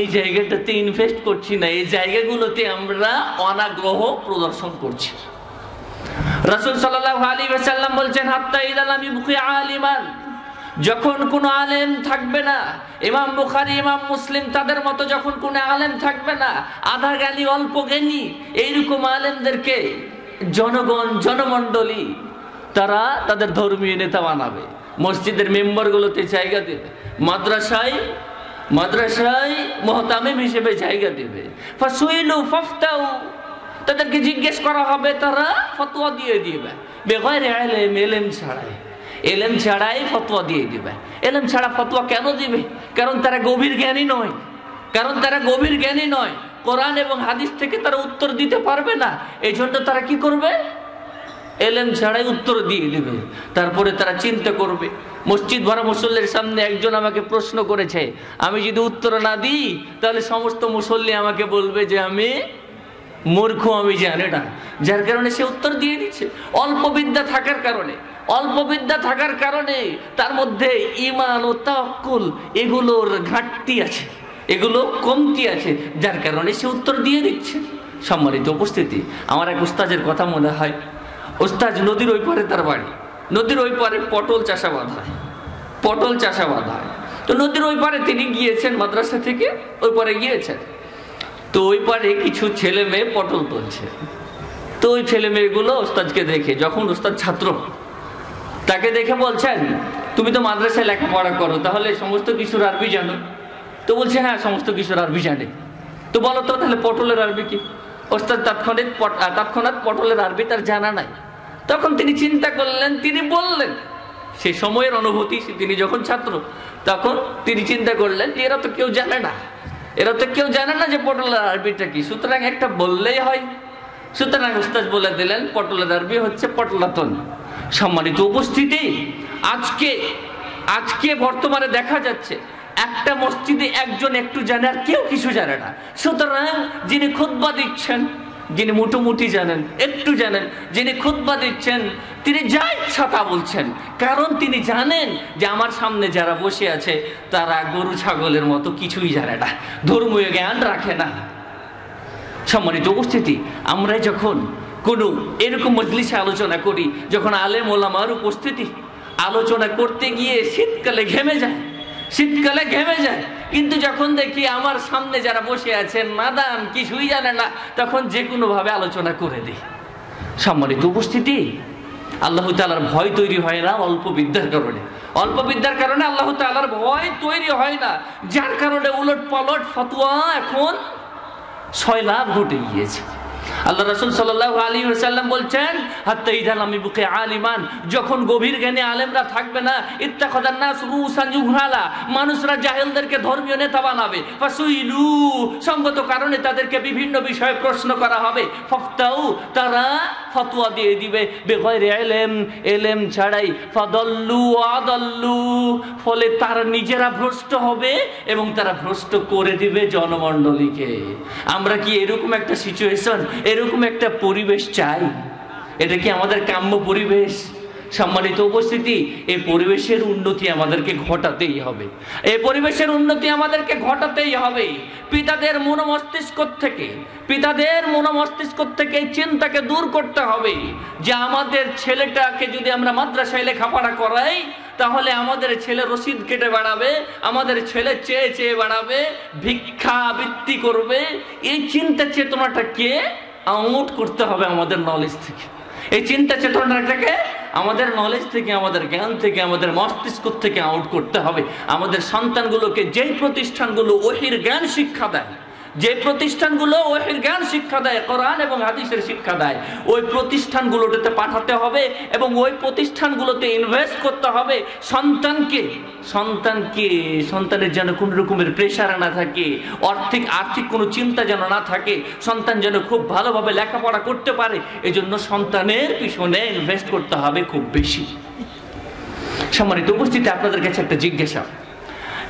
এই জায়গাটাতে ইনভেস্ট করছি না, এই জায়গাগুলোতে আমরা অনাগ্রহ প্রদর্শন করছি। রাসূল সাল্লাল্লাহু আলাইহি ওয়াসাল্লাম বলছেন, হাত্তা ইযা লাম ইবকি আলিমান, যখন কোনো আলেম থাকবে না, ইমাম বুখারী, ইমাম মুসলিম তাদের মতো যখন কোনো আলেম থাকবে না, আধা জ্ঞানী, অল্প জ্ঞানী, এইরকম আলেমদেরকে জনমণ্ডলী তারা তাদের ধর্মীয় নেতা বানাবে, মসজিদের মেম্বারগুলোতে জায়গা দেবে, মাদ্রাসায় মুহতামিম হিসেবে জায়গা দেবে। ফাসুইলু ফাফতাউ, তাদেরকে জিজ্ঞেস করা হবে, তারা ফতোয়া দিয়ে দিবে। বেগয়রে ইলম, ইলম ছাড়াই ফতোয়া দিয়ে দিবে। ইলম ছাড়া ফতোয়া কেন দিবে? কারণ তারা গভীর জ্ঞানী নয়। কোরআন এবং হাদিস থেকে তারা উত্তর দিতে পারবে না। এই জন্য তারা কি করবে? ইলম ছাড়াই উত্তর দিয়ে দিবে। তারপরে তারা চিন্তা করবে। মসজিদ ভরা মুসল্লির সামনে একজন আমাকে প্রশ্ন করেছে, আমি যদি উত্তর না দিই তাহলে সমস্ত মুসল্লি আমাকে বলবে যে আমি মূর্খ, আমি জানি না। যার কারণে সে উত্তর দিয়ে দিচ্ছে। অল্প বিদ্যা থাকার কারণে তার মধ্যে ঈমান ও তাওয়াক্কুল এগুলোর ঘাটতি আছে, এগুলো কমতি আছে, যার কারণে সে উত্তর দিয়ে দিচ্ছে। সম্মানিত উপস্থিতি, আমার এক উস্তাজের কথা মনে হয়। উস্তাজ নদীর ওই পারে তার বাড়ি, নদীর ওই পারে পটল চাষাবাদ হয়। তো নদীর ওই পারে তিনি গিয়েছেন, মাদ্রাসা থেকে ওই পারে গিয়েছেন। তো ওই পারে কিছু ছেলে মেয়ে পটল তুলছে। তো ওই ছেলে মেয়েগুলো উস্তাদকে দেখে, যখন উস্তাদ ছাত্র, তাকে দেখে বলছেন, তুমি তো মাদ্রাসায় লেখাপড়া করো, তাহলে সমস্ত কিছুর আরবি জানো? তো বলছে, হ্যাঁ সমস্ত কিছুর আরবি জানে। তো বলো তো তাহলে পটলের আরবি কি? ওস্তাদ তৎক্ষণাৎ পটলের আরবি তার জানা নাই। তখন তিনি চিন্তা করলেন, তিনি বললেন, সে সময়ের অনুভূতি, তিনি যখন ছাত্র তখন তিনি চিন্তা করলেন যে এরা তো কেউ জানে না, এরা তো কেউ জানে না যে পটলের আরবিটা কি, সুতরাং একটা বললেই হয়। সুতরাং উস্তাদ বলে দিলেন পটলের আরবি হচ্ছে পটলাতন। সম্মানিত উপস্থিতি, আজকে বর্তমানে দেখা যাচ্ছে একটা মসজিদে একজন একটু জানে আর কেউ কিছু জানে না। সুতরাং যিনি খুতবা দিচ্ছেন, যিনি মোটামুটি জানেন, একটু জানেন, যিনি খুতবা দিচ্ছেন তিনি যা ইচ্ছা তা বলছেন, কারণ তিনি জানেন যে আমার সামনে যারা বসে আছে তারা গরু ছাগলের মতো কিছুই জানে না, ধর্মীয় জ্ঞান রাখে না। সম্মানিত উপস্থিতি, আমরা যখন কোনো এরকম মজলিসে আলোচনা করি, যখন আলেম ওলামার উপস্থিতি, আলোচনা করতে গিয়ে শীতকালে ঘেমে যায়, কিন্তু যখন দেখি আমার সামনে যারা বসে আছেন নাদান, কিছুই জানে না, তখন যে কোনো ভাবে আলোচনা করে দিই। সম্মানিত উপস্থিতি, আল্লাহ তাআলার ভয় তৈরি হয় না অল্প বিদ্যার কারণে, আল্লাহ তাআলার ভয় তৈরি হয় না, যার কারণে উলট পালট ফতোয়া এখন সয়লাভ ঘটে গিয়েছে। আল্লাহ রাসূল সাল্লাল্লাহু আলাইহি ওয়াসাল্লাম বলছেন, হাত্তা ইযা লাম ইবকি আলিমান, যখন গভীর জ্ঞানী আলেমরা থাকবে না, ইত্তাখাযান নাস রুসান জুহালা, মানুষরা জাহেলদেরকে ধর্মীয় নেতা বানাবে, ফাসুইলু, সঙ্গত কারণে তাদেরকে বিভিন্ন বিষয়ে প্রশ্ন করা হবে, ফাফতাউ, তারা ফতোয়া দিয়ে দিবে, বেগয়রে ইলম ছাড়াই, ফাদাল্লু আদাল্লু, ফলে তারা নিজেরা ভ্রষ্ট হবে এবং তারা ভ্রষ্ট করে দিবে জনমণ্ডলীকে। আমরা কি এরকম একটা সিচুয়েশন, এরকম একটা পরিবেশ চাই? এটা কি আমাদের কাম্য পরিবেশ? সম্মানিত উপস্থিতি, এই পরিবেশের উন্নতি আমাদেরকে ঘটাতেই হবে, এই পরিবেশের উন্নতি আমাদেরকে ঘটাতেই হবে। পিতাদের মনোমস্তিষ্ক থেকে এই চিন্তাকে দূর করতে হবে যে আমাদের ছেলেটাকে যদি আমরা মাদ্রাসায় লেখাপড়া করাই, তাহলে আমাদের ছেলে রসিদ কেটে বেড়াবে, আমাদের ছেলে চেয়ে চেয়ে বেড়াবে, ভিক্ষা বৃত্তি করবে। এই চিন্তা চেতনাটাকে আউট করতে হবে আমাদের নলেজ থেকে। এই চিন্তা চেতনাটাকে আমাদের নলেজ থেকে, আমাদের জ্ঞান থেকে, আমাদের মস্তিষ্ক থেকে আউট করতে হবে। আমাদের সন্তানগুলোকে যেই প্রতিষ্ঠানগুলো ওহীর জ্ঞান শিক্ষা দেয়, যে প্রতিষ্ঠানগুলো ওহীর জ্ঞান শিক্ষা দেয়, কোরআন এবং হাদিসের শিক্ষা দেয়, ওই প্রতিষ্ঠানগুলোতে পাঠাতে হবে এবং ওই প্রতিষ্ঠানগুলোতে ইনভেস্ট করতে হবে। সন্তানের যেন কোনো রকমের প্রেশার না থাকে, আর্থিক কোনো চিন্তা যেন না থাকে, সন্তান যেন খুব ভালোভাবে লেখাপড়া করতে পারে, এজন্য সন্তানের পিছনে ইনভেস্ট করতে হবে খুব বেশি। সম্মানিত উপস্থিতি, আপনাদের কাছে একটা জিজ্ঞাসা,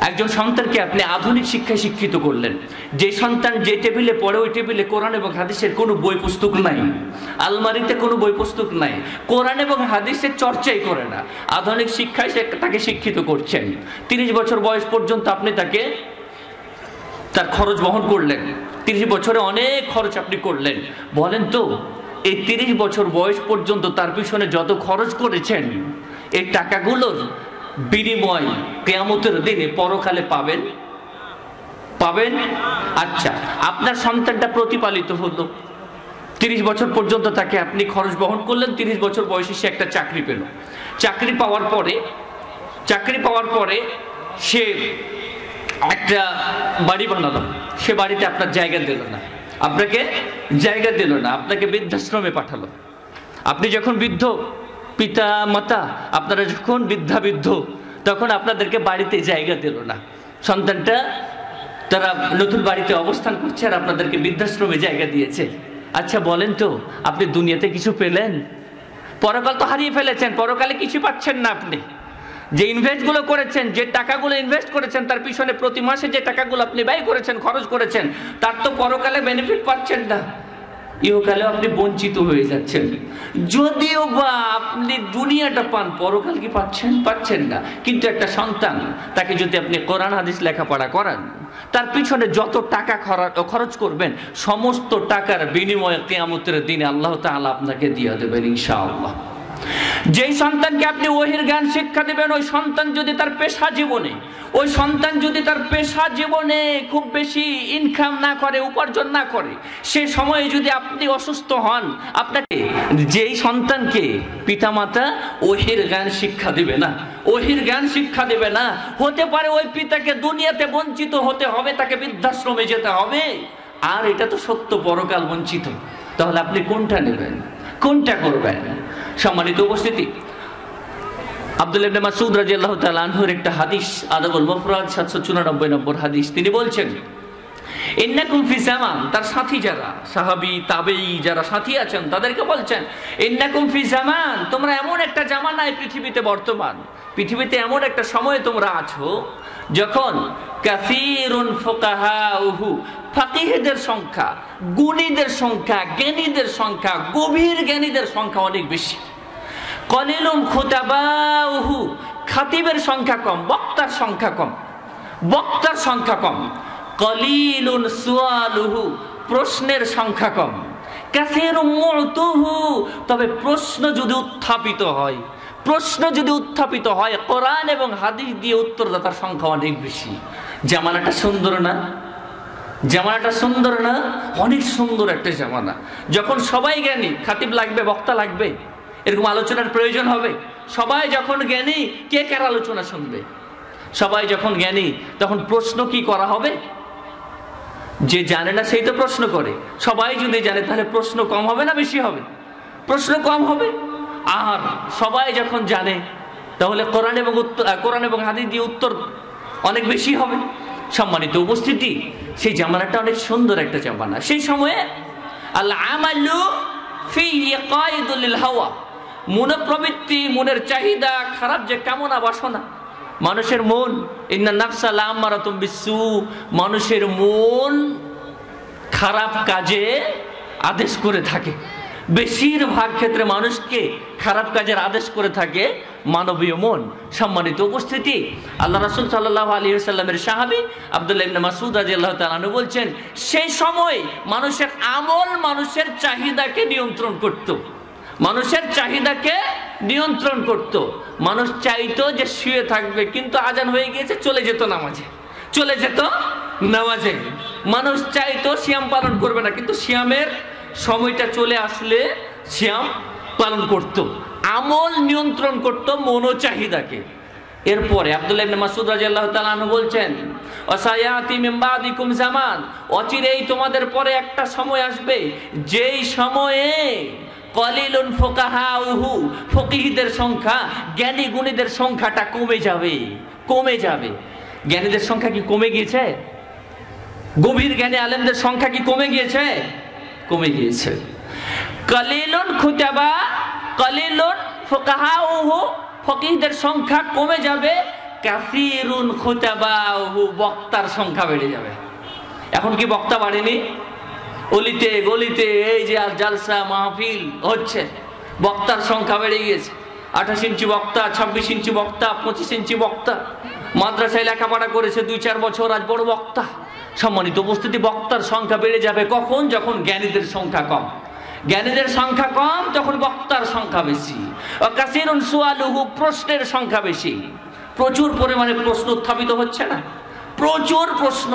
একজন সন্তানকে আপনি আধুনিক শিক্ষায় শিক্ষিত করলেন, যে সন্তান যে টেবিলে পড়ে ওই টেবিলে কোরআন এবং হাদিসের কোনো বই পুস্তক নাই, আলমারিতে কোনো বই পুস্তক নাই, কোরআন এবং হাদিসের চর্চাই করে না, আধুনিক শিক্ষায় তাকে শিক্ষিত করছেন। 30 বছর বয়স পর্যন্ত আপনি তার খরচ বহন করলেন, 30 বছরে অনেক খরচ আপনি করলেন। বলেন তো, এই 30 বছর বয়স পর্যন্ত তার পিছনে যত খরচ করেছেন, এই টাকাগুলোর বিনিময় কিয়ামতের দিনে পরকালে পাবেন? আচ্ছা, আপনার সন্তানটা প্রতিপালিত হলো, 30 বছর পর্যন্ত তাকে আপনি খরচ বহন করলেন, 30 বছর বয়সে সে একটা চাকরি পেল। চাকরি পাওয়ার পরে সে একটা বাড়ি বানালো, সে বাড়িতে আপনার জায়গা দিল না, আপনাকে বৃদ্ধাশ্রমে পাঠালো। আপনি যখন বৃদ্ধ, পিতা মাতা আপনারা যখন বৃদ্ধ, তখন আপনাদেরকে বাড়িতে জায়গা দিল না, সন্তানটা তারা নতুন বাড়িতে অবস্থান করছে আর আপনাদেরকে বৃদ্ধাশ্রমে জায়গা দিয়েছে। আচ্ছা বলেন তো, আপনি দুনিয়াতে কিছু পেলেন? পরকাল তো হারিয়ে ফেলেছেন, পরকালে কিছু পাচ্ছেন না। আপনি যে ইনভেস্টগুলো করেছেন, যে টাকাগুলো ইনভেস্ট করেছেন, তার পিছনে প্রতি মাসে যে টাকাগুলো আপনি ব্যয় করেছেন, খরচ করেছেন, তার তো পরকালে বেনিফিট পাচ্ছেন না, ইহকালেও আপনি বঞ্চিত হয়ে যাচ্ছেন। যদিও বা আপনি দুনিয়াটা পান, পরকাল কি পাচ্ছেন না। কিন্তু একটা সন্তান, তাকে যদি আপনি কোরআন হাদিস লেখাপড়া করান, তার পিছনে যত টাকা খরচ করবেন, সমস্ত টাকার বিনিময়ে কিয়ামতের দিনে আল্লাহ তাআলা আপনাকে দিয়ে দেবেন ইনশাআল্লাহ। যেই সন্তানকে আপনি ওহীর জ্ঞান শিক্ষা দেবেন, ওই সন্তান যদি তার পেশা জীবনে খুব বেশি ইনকাম না করে, উপার্জন না করে, সে সময়ে যদি আপনি অসুস্থ হন, আপনাকে যেই সন্তানকে পিতামাতা ওহীর জ্ঞান শিক্ষা দেবে না, হতে পারে ওই পিতাকে দুনিয়াতে বঞ্চিত হতে হবে, তাকে বৃদ্ধাশ্রমে যেতে হবে। আর এটা তো সত্য, পরকাল বঞ্চিত। তাহলে আপনি কোনটা নেবেন? কোনটা করবেন? সম্মানিত উপস্থিতি, আব্দুল্লাহ ইবনে মাসউদ রাদিয়াল্লাহু তাআলা আনহুর একটা হাদিস, আদাবুল মুফরাদ 794 নম্বর হাদিস, তিনি বলছেন ইন্নাকুম ফি জামান, তার সাথী যারা সাহাবী তাবেঈ যারা সাথী আছেন তাদেরকে বলছেন ইন্নাকুম ফি জামান, তোমরা এমন একটা জামানায় পৃথিবীতে বর্তমান, পৃথিবীতে এমন একটা সময়ে তোমরা আছো যখন কাসীরুন ফুকাহাউহু, ফাকিহদের সংখ্যা, গুণীদের সংখ্যা, জ্ঞানীদের সংখ্যা, গভীর জ্ঞানীদের সংখ্যা অনেক বেশি। কলিলুম খুতাবাউহু, খাতিবের সংখ্যা কম, বক্তার সংখ্যা কম, বক্তার সংখ্যা কম। কলিলুন সুআলুহু, প্রশ্নের সংখ্যা কম। কাসীরুম মুতুহু, তবে প্রশ্ন যদি উত্থাপিত হয়, প্রশ্ন যদি উত্থাপিত হয়, কোরআন এবং হাদিস দিয়ে উত্তরদাতার সংখ্যা অনেক বেশি। জামানাটা সুন্দর না? জামানাটা সুন্দর না? অনেক সুন্দর একটা জামানা। যখন সবাই জ্ঞানী, খাতিব লাগবে, বক্তা লাগবে, এরকম আলোচনার প্রয়োজন হবে। সবাই যখন জ্ঞানী, কে কার আলোচনা শুনবে? সবাই যখন জ্ঞানী, তখন প্রশ্ন কি করা হবে? যে জানে না সেই তো প্রশ্ন করে। সবাই যদি জানে তাহলে প্রশ্ন কম হবে না বেশি হবে? প্রশ্ন কম হবে। আর সবাই যখন জানে তাহলে কোরআন এবং হাদিস দিয়ে উত্তর অনেক বেশি হবে। সম্মানিত উপস্থিতি, সেই জামানাটা অনেক সুন্দর একটা জামানা। সেই সময়ে আল আমালু ফি ইকাইদুল লিল হাওয়া, মনোপ্রবৃত্তি, মনের চাহিদা, খারাপ যে কামনা বাসনা, মানুষের মন, ইন্না নাফসা লাআমারাতুম বিসসু, মানুষের মন খারাপ কাজে আদেশ করে থাকে। বেশিরভাগ ক্ষেত্রে মানুষকে খারাপ কাজের আদেশ করে থাকে মানবীয় মন। সম্মানিত উপস্থিতি, আল্লাহ রাসূল সাল্লাল্লাহু আলাইহি ওয়াসাল্লামের সাহাবী আব্দুল্লাহ ইবনে মাসউদ রাদিয়াল্লাহু তাআলা আনহু বলছেন, সেই সময় মানুষের আমল মানুষের চাহিদাকে নিয়ন্ত্রণ করত, মানুষের চাহিদাকে নিয়ন্ত্রণ করত। মানুষ চাইতো যে শুয়ে থাকবে, কিন্তু আজান হয়ে গিয়েছে, চলে যেত নামাজে, চলে যেত নামাজে। মানুষ চাইতো সিয়াম পালন করবে না, কিন্তু সিয়ামের সময়টা চলে আসলে সিয়াম পালন করত। আমল নিয়ন্ত্রণ করত মনো চাহিদাকে। এরপরে আব্দুল্লাহ ইবনে মাসউদ রাদিয়াল্লাহু তাআলা আনহু বলছেন, ওয়াসায়াতি মিন বাদিকুম জামান, অচিরেই তোমাদের পরে একটা সময় আসবে যেই সময়ে কলিলুন ফুকাহাউহু, ফকিহদের সংখ্যা, জ্ঞানী গুণীদের সংখ্যাটা কমে যাবে, কমে যাবে। জ্ঞানীদের সংখ্যা কি কমে গিয়েছে? গভীর জ্ঞানী আলেমদের সংখ্যা কি কমে গিয়েছে? কমে গিয়েছে। কলিলুন খুতাবা, কলিলুন ফুকাহাউহু, ফকিহদের সংখ্যা কমে যাবে। কাসীরুন খুতাবাউহু, বক্তার সংখ্যা বেড়ে যাবে। এখন কি বক্তা বাড়েনি? অলিতে গলিতে এই যে জালসা মাহফিল হচ্ছে, বক্তার সংখ্যা বেড়ে গিয়েছে। 28 ইঞ্চি বক্তা, 26 ইঞ্চি বক্তা, 25 ইঞ্চি বক্তা, মাদ্রাসায় লেখাপড়া করেছে 2-4 বছর, আজ বড় বক্তা। সম্মানিত উপস্থিতি, বক্তার সংখ্যা বেড়ে যাবে কখন? যখন জ্ঞানীদের সংখ্যা কম। জ্ঞানীদের সংখ্যা কম, তখন বক্তার সংখ্যা বেশি। কাসীরুন সুআলুহু, প্রশ্নের সংখ্যা বেশি। প্রচুর পরিমাণে প্রশ্ন উত্থাপিত হচ্ছে না? প্রচুর প্রশ্ন,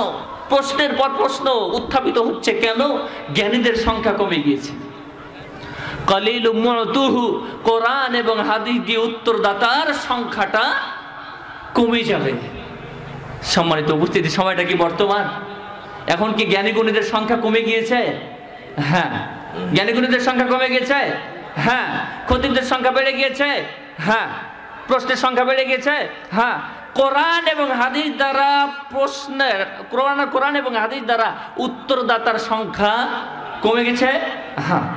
প্রশ্নের পর প্রশ্ন উত্থাপিত হচ্ছে। কেন? জ্ঞানীদের সংখ্যা কমে গিয়েছে। কলিলুম মুতুহু, কোরআন এবং হাদিস দিয়ে উত্তরদাতার সংখ্যাটা কমে যাবে। সম্মানিত উপস্থিতি, সময়টা কি বর্তমান? এখন কি জ্ঞানী গুণীদের সংখ্যা কমে গিয়েছে? হ্যাঁ। জ্ঞানী গুণীদের সংখ্যা কমে গিয়েছে? হ্যাঁ। খতিবদের সংখ্যা বেড়ে গিয়েছে? হ্যাঁ। প্রশ্নের সংখ্যা বেড়ে গিয়েছে? হ্যাঁ। কোরআন এবং হাদিস দ্বারা প্রশ্নের, কোরআন এবং হাদিস দ্বারা উত্তরদাতার সংখ্যা কমে গেছে? হ্যাঁ।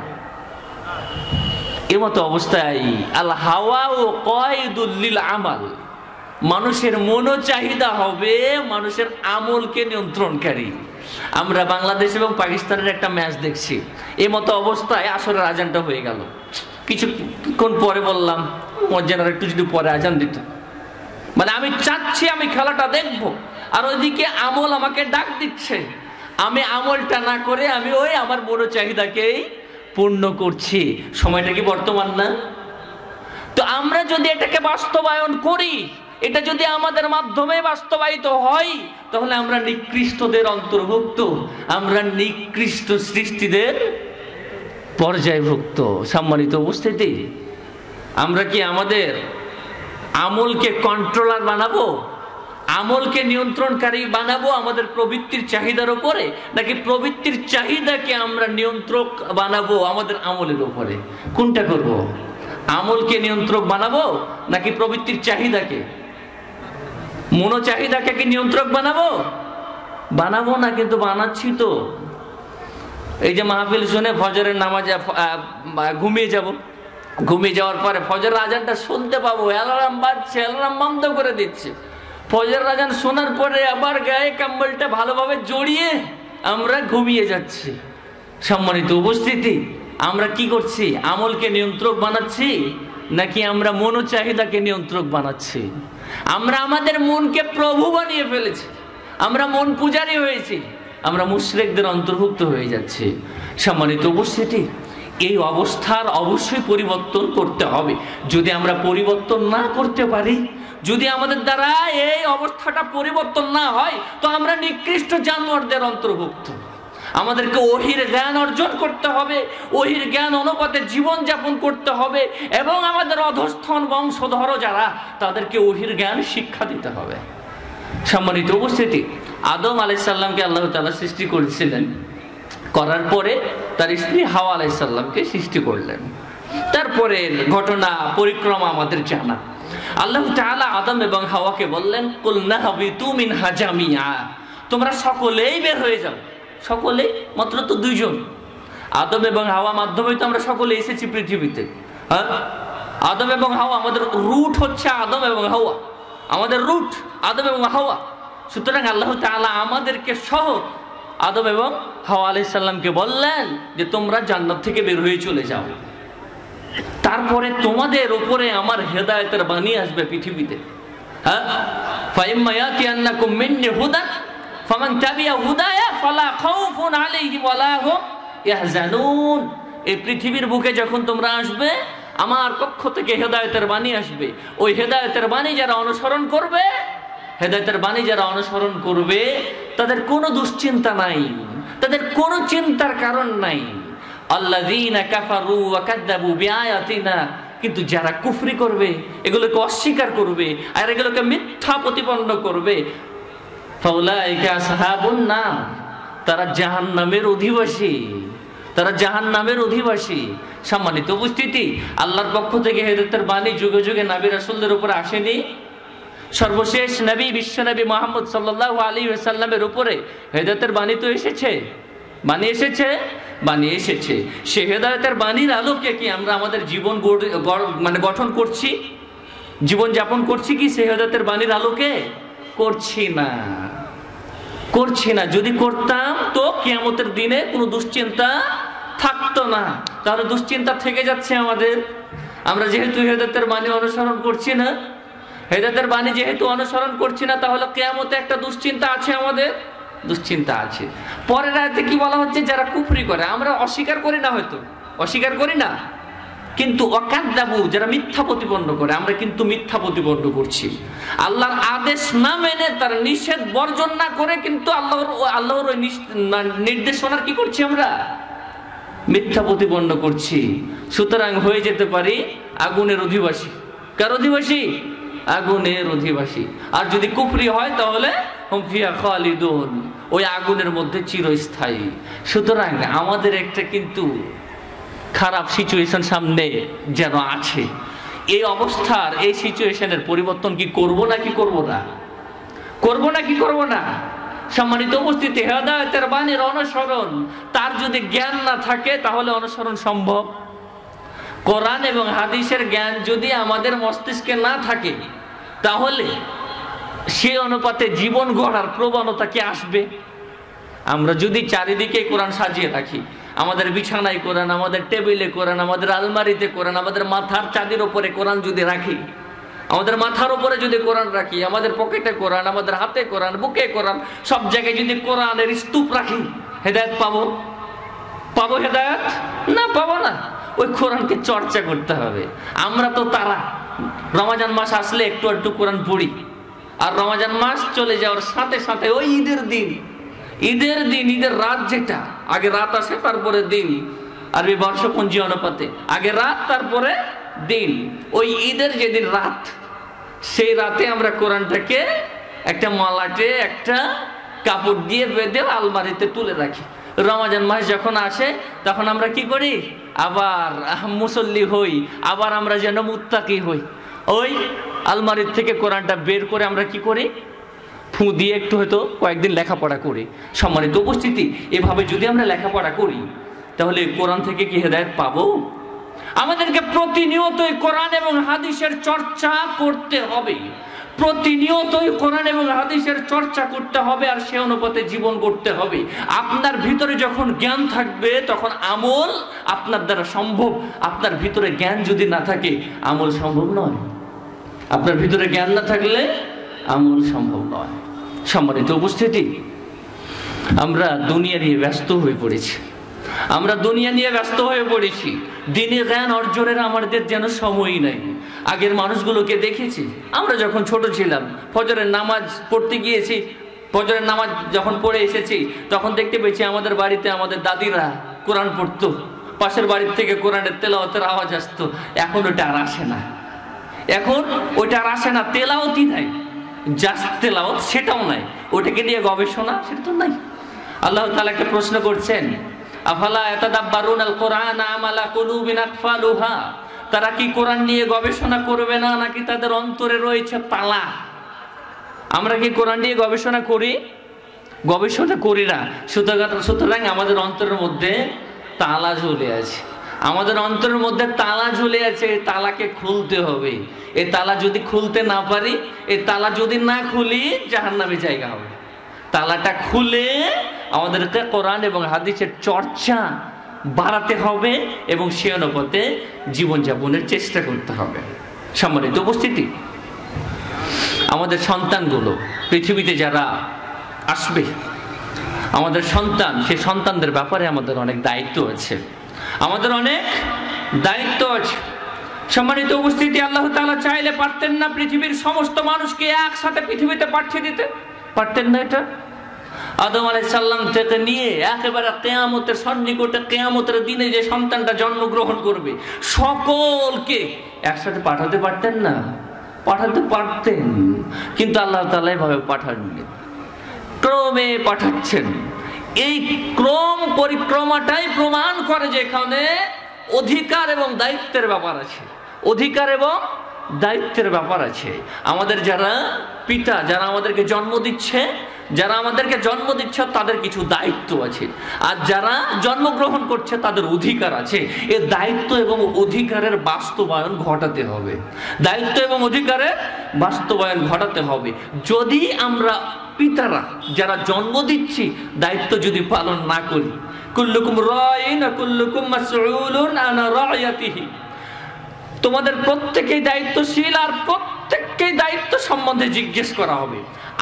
এমতো অবস্থায় আল হাওয়া ও কয়দুল লিল আমাল, মানুষের মনো চাহিদা হবে মানুষের আমলকে নিয়ন্ত্রণকারী। আমরা বাংলাদেশ এবং পাকিস্তানের একটা ম্যাচ দেখছি, এই মতো অবস্থায় আসরের আজানটা হয়ে গেল। কিছুক্ষণ পরে বললাম মসজিদের একটু যদি পরে আজান দিত, মানে আমি চাচ্ছি আমি খেলাটা দেখব, আর ওইদিকে আমল আমাকে ডাক দিচ্ছে। আমি আমলটা না করে আমি ওই আমার মনো চাহিদাকেই পূর্ণ করছি। সময়টা কি বর্তমান না? তো আমরা যদি এটাকে বাস্তবায়ন করি, এটা যদি আমাদের মাধ্যমে বাস্তবায়িত হয়, তাহলে আমরা নিকৃষ্টদের অন্তর্ভুক্ত, আমরা নিকৃষ্ট সৃষ্টিদের পর্যায়ভুক্ত। সম্মানিত উপস্থিতি, আমরা কি আমাদের আমলকে কন্ট্রোলার বানাবো আমলকে নিয়ন্ত্রণকারী বানাবো আমাদের প্রবৃত্তির চাহিদার উপরে, নাকি প্রবৃত্তির চাহিদাকে আমরা নিয়ন্ত্রক বানাবো আমাদের আমলের উপরে? কোনটা করব? আমলকে নিয়ন্ত্রক বানাবো নাকি প্রবৃত্তির চাহিদাকে? মনো চাহিদাকে কি নিয়ন্ত্রক বানাবো? বানাবো না, কিন্তু বানাচ্ছি তো। এই যে মাহফিল শুনে ফজরের নামাজে ঘুমিয়ে যাব, ঘুমিয়ে যাওয়ার পরে ফজরের আজানটা শুনতে পাবো, অ্যালার্ম বাজছে, অ্যালার্ম বন্ধ করে দিচ্ছে। ফজরের আজান শোনার পরে আবার গায়ে কম্বলটা ভালোভাবে জড়িয়ে আমরা ঘুমিয়ে যাচ্ছি। সম্মানিত উপস্থিতি, আমরা কি করছি? আমলকে নিয়ন্ত্রক বানাচ্ছি নাকি আমরা মনো চাহিদাকে নিয়ন্ত্রক বানাচ্ছি? আমরা আমাদের মনকে প্রভু বানিয়ে ফেলেছি, আমরা মন পূজারী হয়েছি, আমরা মুশরিকদের অন্তর্ভুক্ত হয়ে যাচ্ছি। সম্মানিত উপস্থিতি, এই অবস্থার অবশ্যই পরিবর্তন করতে হবে। যদি আমরা পরিবর্তন না করতে পারি, যদি আমাদের দ্বারা এই অবস্থাটা পরিবর্তন না হয়, তো আমরা নিকৃষ্ট জানোয়ারদের অন্তর্ভুক্ত। আমাদেরকে ওহির জ্ঞান অর্জন করতে হবে, ওহির জ্ঞান অনুপাতে জীবন যাপন করতে হবে, এবং আমাদের অধস্থন বংশধর যারা, তাদেরকে ওহির জ্ঞান শিক্ষা দিতে হবে। সম্মানিত উপস্থিতি, আদম আলাইহিস সালামকে আল্লাহ তাআলা সৃষ্টি করেছিলেন, করার পরে তার স্ত্রী হাওয়া আলাইহিস সালামকে সৃষ্টি করলেন। তারপরে ঘটনা পরিক্রমা আমাদের জানা। আল্লাহ তাআলা আদম এবং হাওয়াকে বললেন, কুলনা হাবিতু মিনহা জামিআ, তোমরা সকলেই বের হয়ে যাও। সকলেই, মাত্র তো দুইজন, আদম এবং হাওয়া মাধ্যমে তো আমরা সকলে এসেছি পৃথিবীতে। হ্যাঁ, আদম এবং হাওয়া, আমাদের রুট হচ্ছে আদম এবং হাওয়া, আমাদের রুট আদম এবং হাওয়া। সুতরাং আল্লাহ তাআলা আমাদেরকে সহ আদম এবং হাওয়া আলাইহিস সালামকে বললেন যে তোমরা জান্নাত থেকে বের হয়ে চলে যাও। তারপরে তোমাদের উপরে আমার হেদায়েতের বাণী আসবে পৃথিবীতে। হ্যাঁ, ফাইম্মা ইয়াতিয়ান্নাকুম মিন্নি হুদান ফামান তাবিআ হুদায়া ফালা খাউফুন আলাইহিম ওয়ালা হুম ইয়াহজানুন। এই পৃথিবীর বুকে যখন তোমরা আসবে, আমার পক্ষ থেকে হেদায়েতের বাণী আসবে। ওই হেদায়েতের বাণী যারা অনুসরণ করবে, হেদায়েতের বাণী যারা অনুসরণ করবে, তাদের কোনো দুশ্চিন্তা নাই, তাদের কোনো চিন্তার কারণ নাই। আল্লাযীনা কাফারু ওয়া কাযযাবু বিআয়াতিনা, কিন্তু যারা কুফরি করবে, এগুলোকে অস্বীকার করবে আর এগুলোকে মিথ্যা প্রতিপন্ন করবে, ফাউলাইকা আসহাবুন নার, তারা জাহান্নামের অধিবাসী, তারা জাহান্নামের অধিবাসী। সম্মানিত উপস্থিতি, আল্লাহর পক্ষ থেকে হেদায়েতের বাণী যুগে যুগে নবী রাসূলদের উপরে আসেনি? সর্বশেষ নবী বিশ্বনবী মুহাম্মদ সাল্লাল্লাহু আলাইহি ওয়াসাল্লামের উপরে হেদায়েতের বাণী তো এসেছে, বাণী এসেছে, বাণী এসেছে। সে হেদায়েতের বাণীর আলোকে কি আমরা আমাদের জীবন গঠন করছি, জীবন যাপন করছি কি সে হেদায়েতের বাণীর আলোকে? করছি না, করছি না। যদি করতাম তো কিয়ামতের দিনে কোনো দুশ্চিন্তা থাকতো না। তাহলে দুশ্চিন্তা থেকে যাচ্ছে আমাদের। আমরা যেহেতু হেদায়েতের বাণী অনুসরণ করছি না, হেদায়েতের বাণী যেহেতু অনুসরণ করছি না, তাহলে কিয়ামতে একটা দুশ্চিন্তা আছে, আমাদের দুশ্চিন্তা আছে। পরের আয়াতে কি বলা হচ্ছে? যারা কুফরি করে, আমরা অস্বীকার করি না, হয়তো অস্বীকার করি না, কিন্তু ওয়াকাযযাবু, যারা মিথ্যা প্রতিপন্ন করে, আমরা কিন্তু মিথ্যা প্রতিপন্ন করছি। আল্লাহর আদেশ না মেনে, তার নিষেধ বর্জন না করে, কিন্তু আল্লাহর ওই নির্দেশনার কি করছি? আমরা মিথ্যা প্রতিপন্ন করছি। সুতরাং হয়ে যেতে পারি আগুনের অধিবাসী। কার অধিবাসী? আগুনের অধিবাসী। আর যদি কুফরি হয় তাহলে হুম ফিহা খালিদুন, ওই আগুনের মধ্যে চিরস্থায়ী। সুতরাং আমাদের একটা কিন্তু খারাপ সিচুয়েশন সামনে যেন আছে। এই অবস্থার, এই সিচুয়েশনের পরিবর্তন কি করব নাকি করব না? করব নাকি করব না? সম্মানিত উপস্থিতি, হেদায়েতের বাণীর অনুসরণ, তার যদি জ্ঞান না থাকে তাহলে অনুসরণ সম্ভব? কোরআন এবং হাদিসের জ্ঞান যদি আমাদের মস্তিষ্কে না থাকে, তাহলে সে অনুপাতে জীবন গড়ার প্রবণতা কি আসবে? আমরা যদি চারিদিকে কোরআন সাজিয়ে রাখি, আমাদের বিছানায় কোরআন, আমাদের টেবিলে কোরআন, আমাদের আলমারিতে কোরআন, আমাদের মাথার চাঁদের উপরে কোরআন যদি রাখি, আমাদের মাথার উপরে যদি কোরআন রাখি, আমাদের পকেটে কোরআন, আমাদের হাতে কোরআন, বুকে কোরআন, সব জায়গায় যদি কোরআনের স্তূপ রাখি, হেদায়েত পাবো? পাবো হেদায়েত? না, পাবো না। ওই কোরআনকে চর্চা করতে হবে। আমরা তো তারা রমজান মাস আসলে একটু একটু কোরআন পড়ি, আর রমজান মাস চলে যাওয়ার সাথে সাথে ওই ঈদের দিন, ঈদের রাত, যেটা আগে রাত আসে তারপরে দিন, আরবি বর্ষপঞ্জি অনুপাতে আগে রাত তারপরে দিন, ওই ঈদের যেদিন রাত, সেই রাতে আমরা কোরআনটাকে একটা মালাটে একটা কাপড় দিয়ে বেঁধে আলমারিতে তুলে রাখি। রমজান মাস যখন আসে তখন আমরা কি করি, আবার মুসল্লি হই, আবার আমরা যেন মুত্তাকি হই। ওই আলমারির থেকে কোরআনটা বের করে আমরা কি করি, ফু দিয়ে একটু হয়তো কয়েকদিন লেখাপড়া করি। সম্মানিত উপস্থিতি, এভাবে যদি আমরা লেখাপড়া করি তাহলে কোরআন থেকে কি হেদায়েত পাবো? আমাদেরকে প্রতিনিয়তই কোরআন এবং হাদিসের চর্চা করতে হবে, প্রতিনিয়তই কোরআন এবং হাদিসের চর্চা করতে হবে, আর সে অনুপাতে জীবন করতে হবে। আপনার ভিতরে যখন জ্ঞান থাকবে তখন আমল আপনার দ্বারা সম্ভব। আপনার ভিতরে জ্ঞান যদি না থাকে আমল সম্ভব নয়। আপনার ভিতরে জ্ঞান না থাকলে আমল সম্ভব নয়। সম্মানিত উপস্থিতি, আমরা দুনিয়া নিয়ে ব্যস্ত হয়ে পড়েছি, আমরা দুনিয়া নিয়ে ব্যস্ত হয়ে পড়েছি। দিনে জ্ঞান অর্জনের আমাদের যেন সময়ই নাই। আগের মানুষগুলোকে দেখেছি, আমরা যখন ছোট ছিলাম ফজরের নামাজ পড়তে গিয়েছি, ফজরের নামাজ যখন পড়ে এসেছি তখন দেখতে পেয়েছি আমাদের বাড়িতে আমাদের দাদিরা কোরআন পড়তো, পাশের বাড়ির থেকে কোরআনের তেলাওয়াতের আওয়াজ আসতো। এখন ওটা আর আসে না, এখন ওইটা আর আসে না, তেলাওয়াতই নাই, জাস্ট তেলাওয়াত সেটাও নাই, ওটাকে নিয়ে গবেষণা সেটা তো নাই। আল্লাহ তাআলা একটা প্রশ্ন করছেন, আফালা ইয়াতাদাব্বারুনাল কুরআন আম আলা কুলুবিন আকফালুহা, তারা কি কোরআন নিয়ে গবেষণা করবে না, নাকি তাদের অন্তরে রয়েছে তালা? আমরা কি কোরআন নিয়ে গবেষণা করি? গবেষণা করি না। সুতরাং আমাদের অন্তরের মধ্যে তালা ঝুলে আছে, আমাদের অন্তরের মধ্যে তালা ঝুলে আছে। এই তালাকে খুলতে হবে। এই তালা যদি খুলতে না পারি, এই তালা যদি না খুলি জাহান্নামে জায়গা হবে। তালাটা খুলে আমাদেরকে কোরআন এবং হাদিসের চর্চা বাড়াতে হবে এবং সে অনুপাতে জীবনযাপনের চেষ্টা করতে হবে। সম্মানিত উপস্থিতি, আমাদের সন্তানগুলো পৃথিবীতে যারা আসবে, আমাদের সন্তান, সেই সন্তানদের ব্যাপারে আমাদের অনেক দায়িত্ব আছে, আমাদের অনেক দায়িত্ব আছে। সম্মানিত উপস্থিতি, আল্লাহ তাআলা চাইলে পারতেন না পৃথিবীর সমস্ত মানুষকে একসাথে পৃথিবীতে পাঠিয়ে দিতে? পারতেন না? এটা আদম আলাইহিস সালাম থেকে নিয়ে একেবারে কিয়ামতের সন্নিকটে, কিয়ামতের দিনে যে সন্তানটা জন্মগ্রহণ করবে সকলকে একসাথে পাঠাতে পারতেন না? পাঠাতে পারতেন, কিন্তু আল্লাহ তাআলা এভাবে পাঠাননি, ক্রমে পাঠাচ্ছেন। এই ক্রম পরিক্রমাটাই প্রমাণ করে যে এখানে অধিকার এবং দায়িত্বের ব্যাপার আছে, অধিকার এবং দায়িত্বের ব্যাপার আছে। আমাদের যারা পিতা, যারা আমাদেরকে জন্ম দিচ্ছে, তাদের কিছু দায়িত্ব আছে, আর যারা জন্মগ্রহণ করছে তাদের অধিকার আছে। এই দায়িত্ব এবং অধিকারের বাস্তবায়ন ঘটাতে হবে, দায়িত্ব এবং অধিকারের বাস্তবায়ন ঘটাতে হবে। যদি আমরা পিতারা যারা জন্ম দিচ্ছি দায়িত্ব যদি পালন না করি, কুল্লুকুম রাইন ওয়া কুল্লুকুম মাসউলুন আন রাইয়াতিহি, তোমাদের প্রত্যেকেই দায়িত্বশীল আর প্রত্যেককেই দায়িত্ব সম্বন্ধে জিজ্ঞেস করা হবে।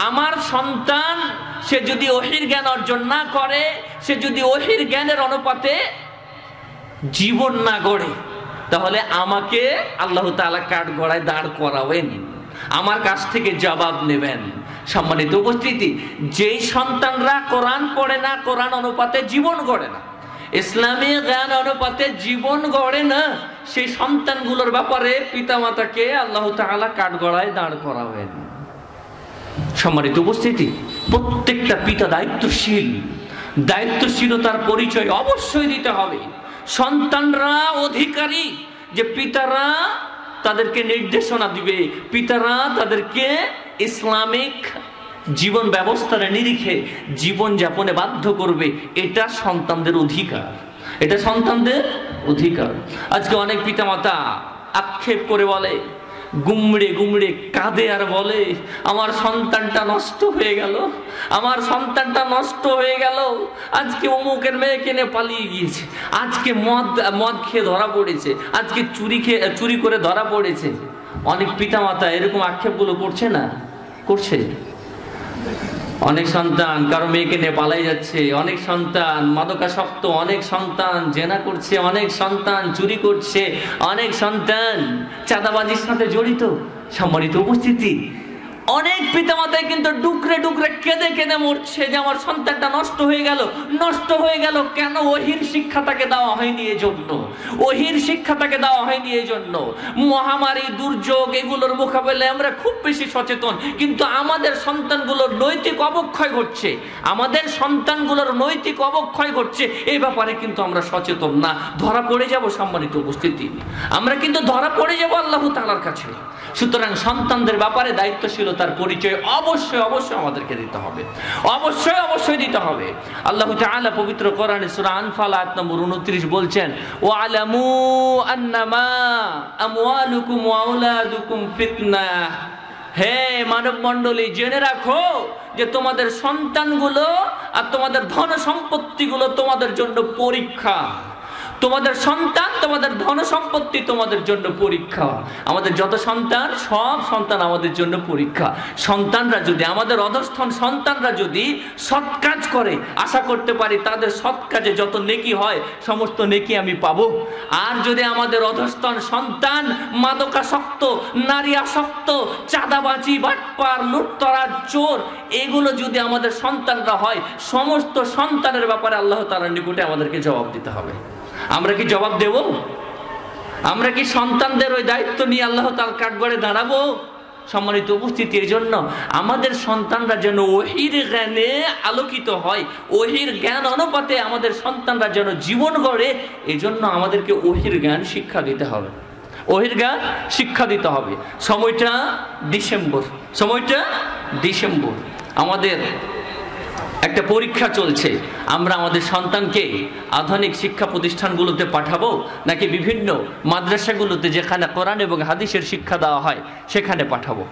আমার সন্তান সে যদি ওহীর জ্ঞান অর্জন না করে, সে যদি ওহীর জ্ঞানের অনুপাতে জীবন না গড়ে, তাহলে আমাকে আল্লাহ তাআলা কাঠগড়ায় দাঁড় করাবেন, আমার কাছ থেকে জবাব নেবেন। সম্মানিত উপস্থিতি, যেই সন্তানরা কোরআন পড়ে না, কোরআন অনুপাতে জীবন গড়ে না, ইসলামী জ্ঞান অনুপাতে জীবন গড়ে না, সেই সন্তানগুলোর ব্যাপারে পিতামাতাকে আল্লাহ তাআলা কাঠগড়ায় দাঁড় করাবেন। সম্মানিত উপস্থিতি, প্রত্যেকটা পিতা দায়িত্বশীল, দায়িত্বশীলতার পরিচয় অবশ্যই দিতে হবে। সন্তানরা অধিকারী, যে পিতারা তাদেরকে নির্দেশনা দিবে, পিতারা তাদেরকে ইসলামিক জীবন ব্যবস্থার নিরিখে জীবন যাপনে বাধ্য করবে, এটা সন্তানদের অধিকার, এটা সন্তানদের অধিকার। আজকে অনেক পিতামাতা আক্ষেপ করে বলে, গুমড়ে গুমড়ে কাঁদে আর বলে, আমার সন্তানটা নষ্ট হয়ে গেল, আমার সন্তানটা নষ্ট হয়ে গেল, আজকে অমুকের মেয়েকে নিয়ে পালিয়ে গিয়েছে, আজকে মদ খেয়ে ধরা পড়েছে, আজকে চুরি করে ধরা পড়েছে। অনেক পিতামাতা এরকম আক্ষেপগুলো করছে না? করছে। অনেক সন্তান কারো মেয়েকে নিয়ে পালাই যাচ্ছে, অনেক সন্তান মাদকাসক্ত, অনেক সন্তান জেনা করছে, অনেক সন্তান চুরি করছে, অনেক সন্তান চাঁদাবাজির সাথে জড়িত। সম্মানিত উপস্থিতি, অনেক পিতামাতায় কিন্তু ডুকরে ডুকরে কেঁদে কেঁদে মরছে যে আমার সন্তানটা নষ্ট হয়ে গেল কেন? ওহির শিক্ষা তাকে দেওয়া হয়নি এজন্য, ওহির শিক্ষা তাকে দেওয়া হয়নি এজন্য। মহামারী, দুর্যোগ এগুলোর মোকাবেলায় আমরা খুব বেশি সচেতন, কিন্তু আমাদের সন্তানগুলোর নৈতিক অবক্ষয় ঘটছে, আমাদের সন্তানগুলোর নৈতিক অবক্ষয় ঘটছে, এই ব্যাপারে কিন্তু আমরা সচেতন না। ধরা পড়ে যাব সম্মানিত উপস্থিতি, আমরা কিন্তু ধরা পড়ে যাব আল্লাহ তাআলার কাছে। সুতরাং সন্তানদের ব্যাপারে দায়িত্বশীলতার পরিচয় অবশ্যই অবশ্যই আমাদেরকে দিতে হবে, অবশ্যই দিতে হবে। আল্লাহ তাআলা পবিত্র কোরআনে সূরা আনফাল আয়াত নম্বর 29 বলছেন, ওয়ালামু আন্নামা আমওয়ালুকুম ওয়া আওলাদুকুম ফিতনাহ। হে মানব মণ্ডলী, জেনে রাখো যে তোমাদের সন্তানগুলো আর তোমাদের ধন সম্পত্তিগুলো তোমাদের জন্য পরীক্ষা। তোমাদের সন্তান, তোমাদের ধন সম্পত্তি তোমাদের জন্য পরীক্ষা। আমাদের যত সন্তান, সব সন্তান আমাদের জন্য পরীক্ষা। সন্তানরা যদি, আমাদের অধস্থন সন্তানরা যদি সৎ কাজ করে, আশা করতে পারি তাদের সৎ কাজে যত নেকি হয় সমস্ত নেকি আমি পাবো। আর যদি আমাদের অধস্থন সন্তান মাদকাসক্ত, নারী আসক্ত, চাঁদাবাজি, বাটপার, লুটতরাজ, চোর, এগুলো যদি আমাদের সন্তানরা হয়, সমস্ত সন্তানের ব্যাপারে আল্লাহ তাআলার নিকটে আমাদেরকে জবাব দিতে হবে। আমরা কি জবাব দেব? আমরা কি সন্তানদের ওই দায়িত্ব নিয়ে আল্লাহ তাআলার কাঠগড়ে দাঁড়াবো? সম্মানিত উপস্থিতি, এই জন্য আমাদের সন্তানরা যেন ওহির জ্ঞানে আলোকিত হয়, ওহির জ্ঞান অনুপাতে আমাদের সন্তানরা যেন জীবন গড়ে, এই জন্য আমাদেরকে ওহির জ্ঞান শিক্ষা দিতে হবে, ওহির জ্ঞান শিক্ষা দিতে হবে। সময়টা ডিসেম্বর, আমাদের একটা পরীক্ষা চলছে। আমরা আমাদের সন্তানকে আধুনিক শিক্ষা প্রতিষ্ঠানগুলোতে পাঠাবো নাকি বিভিন্ন মাদ্রাসাগুলোতে যেখানে কোরআন এবং হাদিসের শিক্ষা দেওয়া হয় সেখানে পাঠাবো?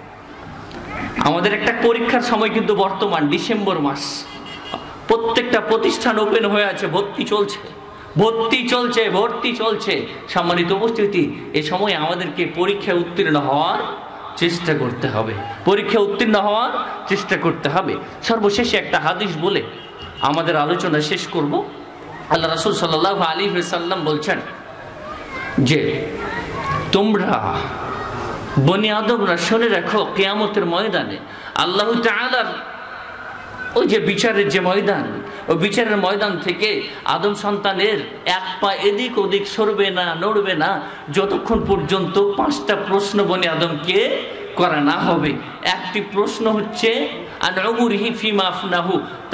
আমাদের একটা পরীক্ষার সময় কিন্তু বর্তমান ডিসেম্বর মাস, প্রত্যেকটা প্রতিষ্ঠান ওপেন হয়ে আছে, ভর্তি চলছে। সম্মানিত উপস্থিতি, এই সময় আমাদেরকে পরীক্ষায় উত্তীর্ণ হওয়ার চেষ্টা করতে হবে। সর্বশেষে একটা হাদিস বলে আমাদের আলোচনা শেষ করব। আল্লাহ রাসূল সাল্লাল্লাহু আলাইহি ওয়াসাল্লাম বলছেন যে তোমরা বনি আদমরা শুনে রাখো, কিয়ামতের ময়দানে আল্লাহ তাআলার ওই যে বিচারের যে ময়দান, ওই বিচারের ময়দান থেকে আদম সন্তানের এক পা এদিক ওদিক সরবে না, নড়বে না, যতক্ষণ পর্যন্ত 5টা প্রশ্ন বনি আদমকে করা না হবে। একটি প্রশ্ন হচ্ছে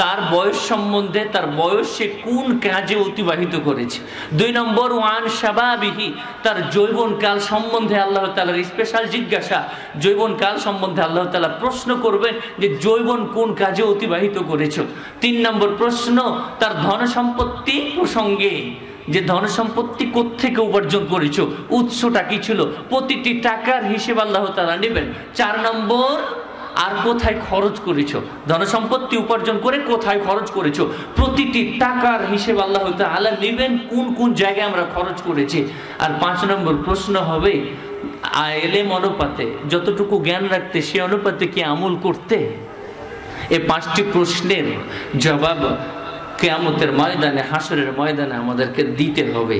তার বয়স সম্বন্ধে, তার বয়স সে কোন কাজে অতিবাহিত করেছে। 2 নম্বর ওয়ান শাবাবিহি, তার যৌবনকাল সম্বন্ধে আল্লাহ তাআলার স্পেশাল জিজ্ঞাসা। যৌবনকাল সম্বন্ধে আল্লাহ তাআলা প্রশ্ন করবেন যে যৌবন কোন কাজে অতিবাহিত করেছো। 3 নম্বর প্রশ্ন তার ধন সম্পত্তি প্রসঙ্গে, যে ধন সম্পত্তি কোত্থেকে উপার্জন করেছো, উৎসটা কি ছিল, প্রতিটি টাকার হিসেব আল্লাহ তাআলা নেবেন। 4 নম্বর আর কোথায় খরচ করেছো, ধন সম্পত্তি উপার্জন করে কোথায় খরচ করেছো, প্রতিটি টাকার হিসেব আল্লাহ তাআলা নেবেন, কোন কোন জায়গায় আমরা খরচ করেছি। আর 5 নম্বর প্রশ্ন হবে এলেম অনুপাতে, যতটুকু জ্ঞান রাখতে সে অনুপাতে কি আমল করতে। এই 5টি প্রশ্নের জবাব কিয়ামতের ময়দানে, হাসরের ময়দানে আমাদেরকে দিতে হবে।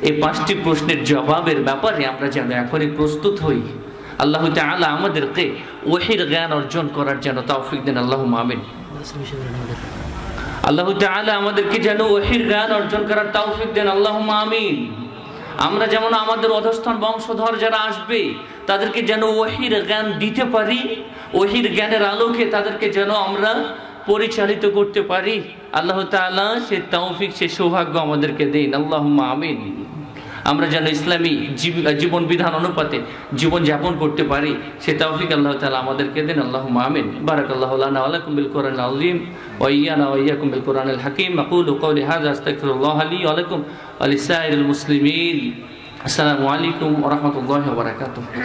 এই 5টি প্রশ্নের জবাবের ব্যাপারে আমরা যেন এখনই প্রস্তুত হই। আল্লাহ তাআলা আমাদেরকে ওহীর জ্ঞান অর্জন করার যেন তৌফিক দেন, আল্লাহুম্মা আমিন। আল্লাহ তাআলা আমাদেরকে যেন ওহীর জ্ঞান অর্জন করার তৌফিক দেন, আল্লাহুম্মা আমিন। আমরা যেমন আমাদের অধস্তন বংশধর যারা আসবে তাদেরকে যেন ওহীর জ্ঞান দিতে পারি, ওহীর জ্ঞানের আলোকে তাদেরকে যেন আমরা পরিচালিত করতে পারি। আল্লাহ তাআলা সে তৌফিক, সে সৌভাগ্য আমাদেরকে দিন, আল্লাহুম্মা আমিন। আমরা যেন ইসলামী জীবন বিধান অনুপাতে জীবন যাপন করতে পারি, সে তৌফিক আল্লাহ তাআলা আমাদেরকে দেন, আল্লাহুম্মা আমিন। বারাকাল্লাহু লানা ওয়া লাকুম বিল কোরআনিল আযীম ওয়া ইয়্যানা ওয়া ইয়্যাকুম বিল কোরআনিল হাকীম। আকুলু কওলি হাযা আস্তাগফিরুল্লাহ লি ওয়া লাকুম ওয়া লিসাইরিল মুসলিমিন। আসসালামু আলাইকুম ওয়া রাহমাতুল্লাহি ওয়া বারাকাতুহু।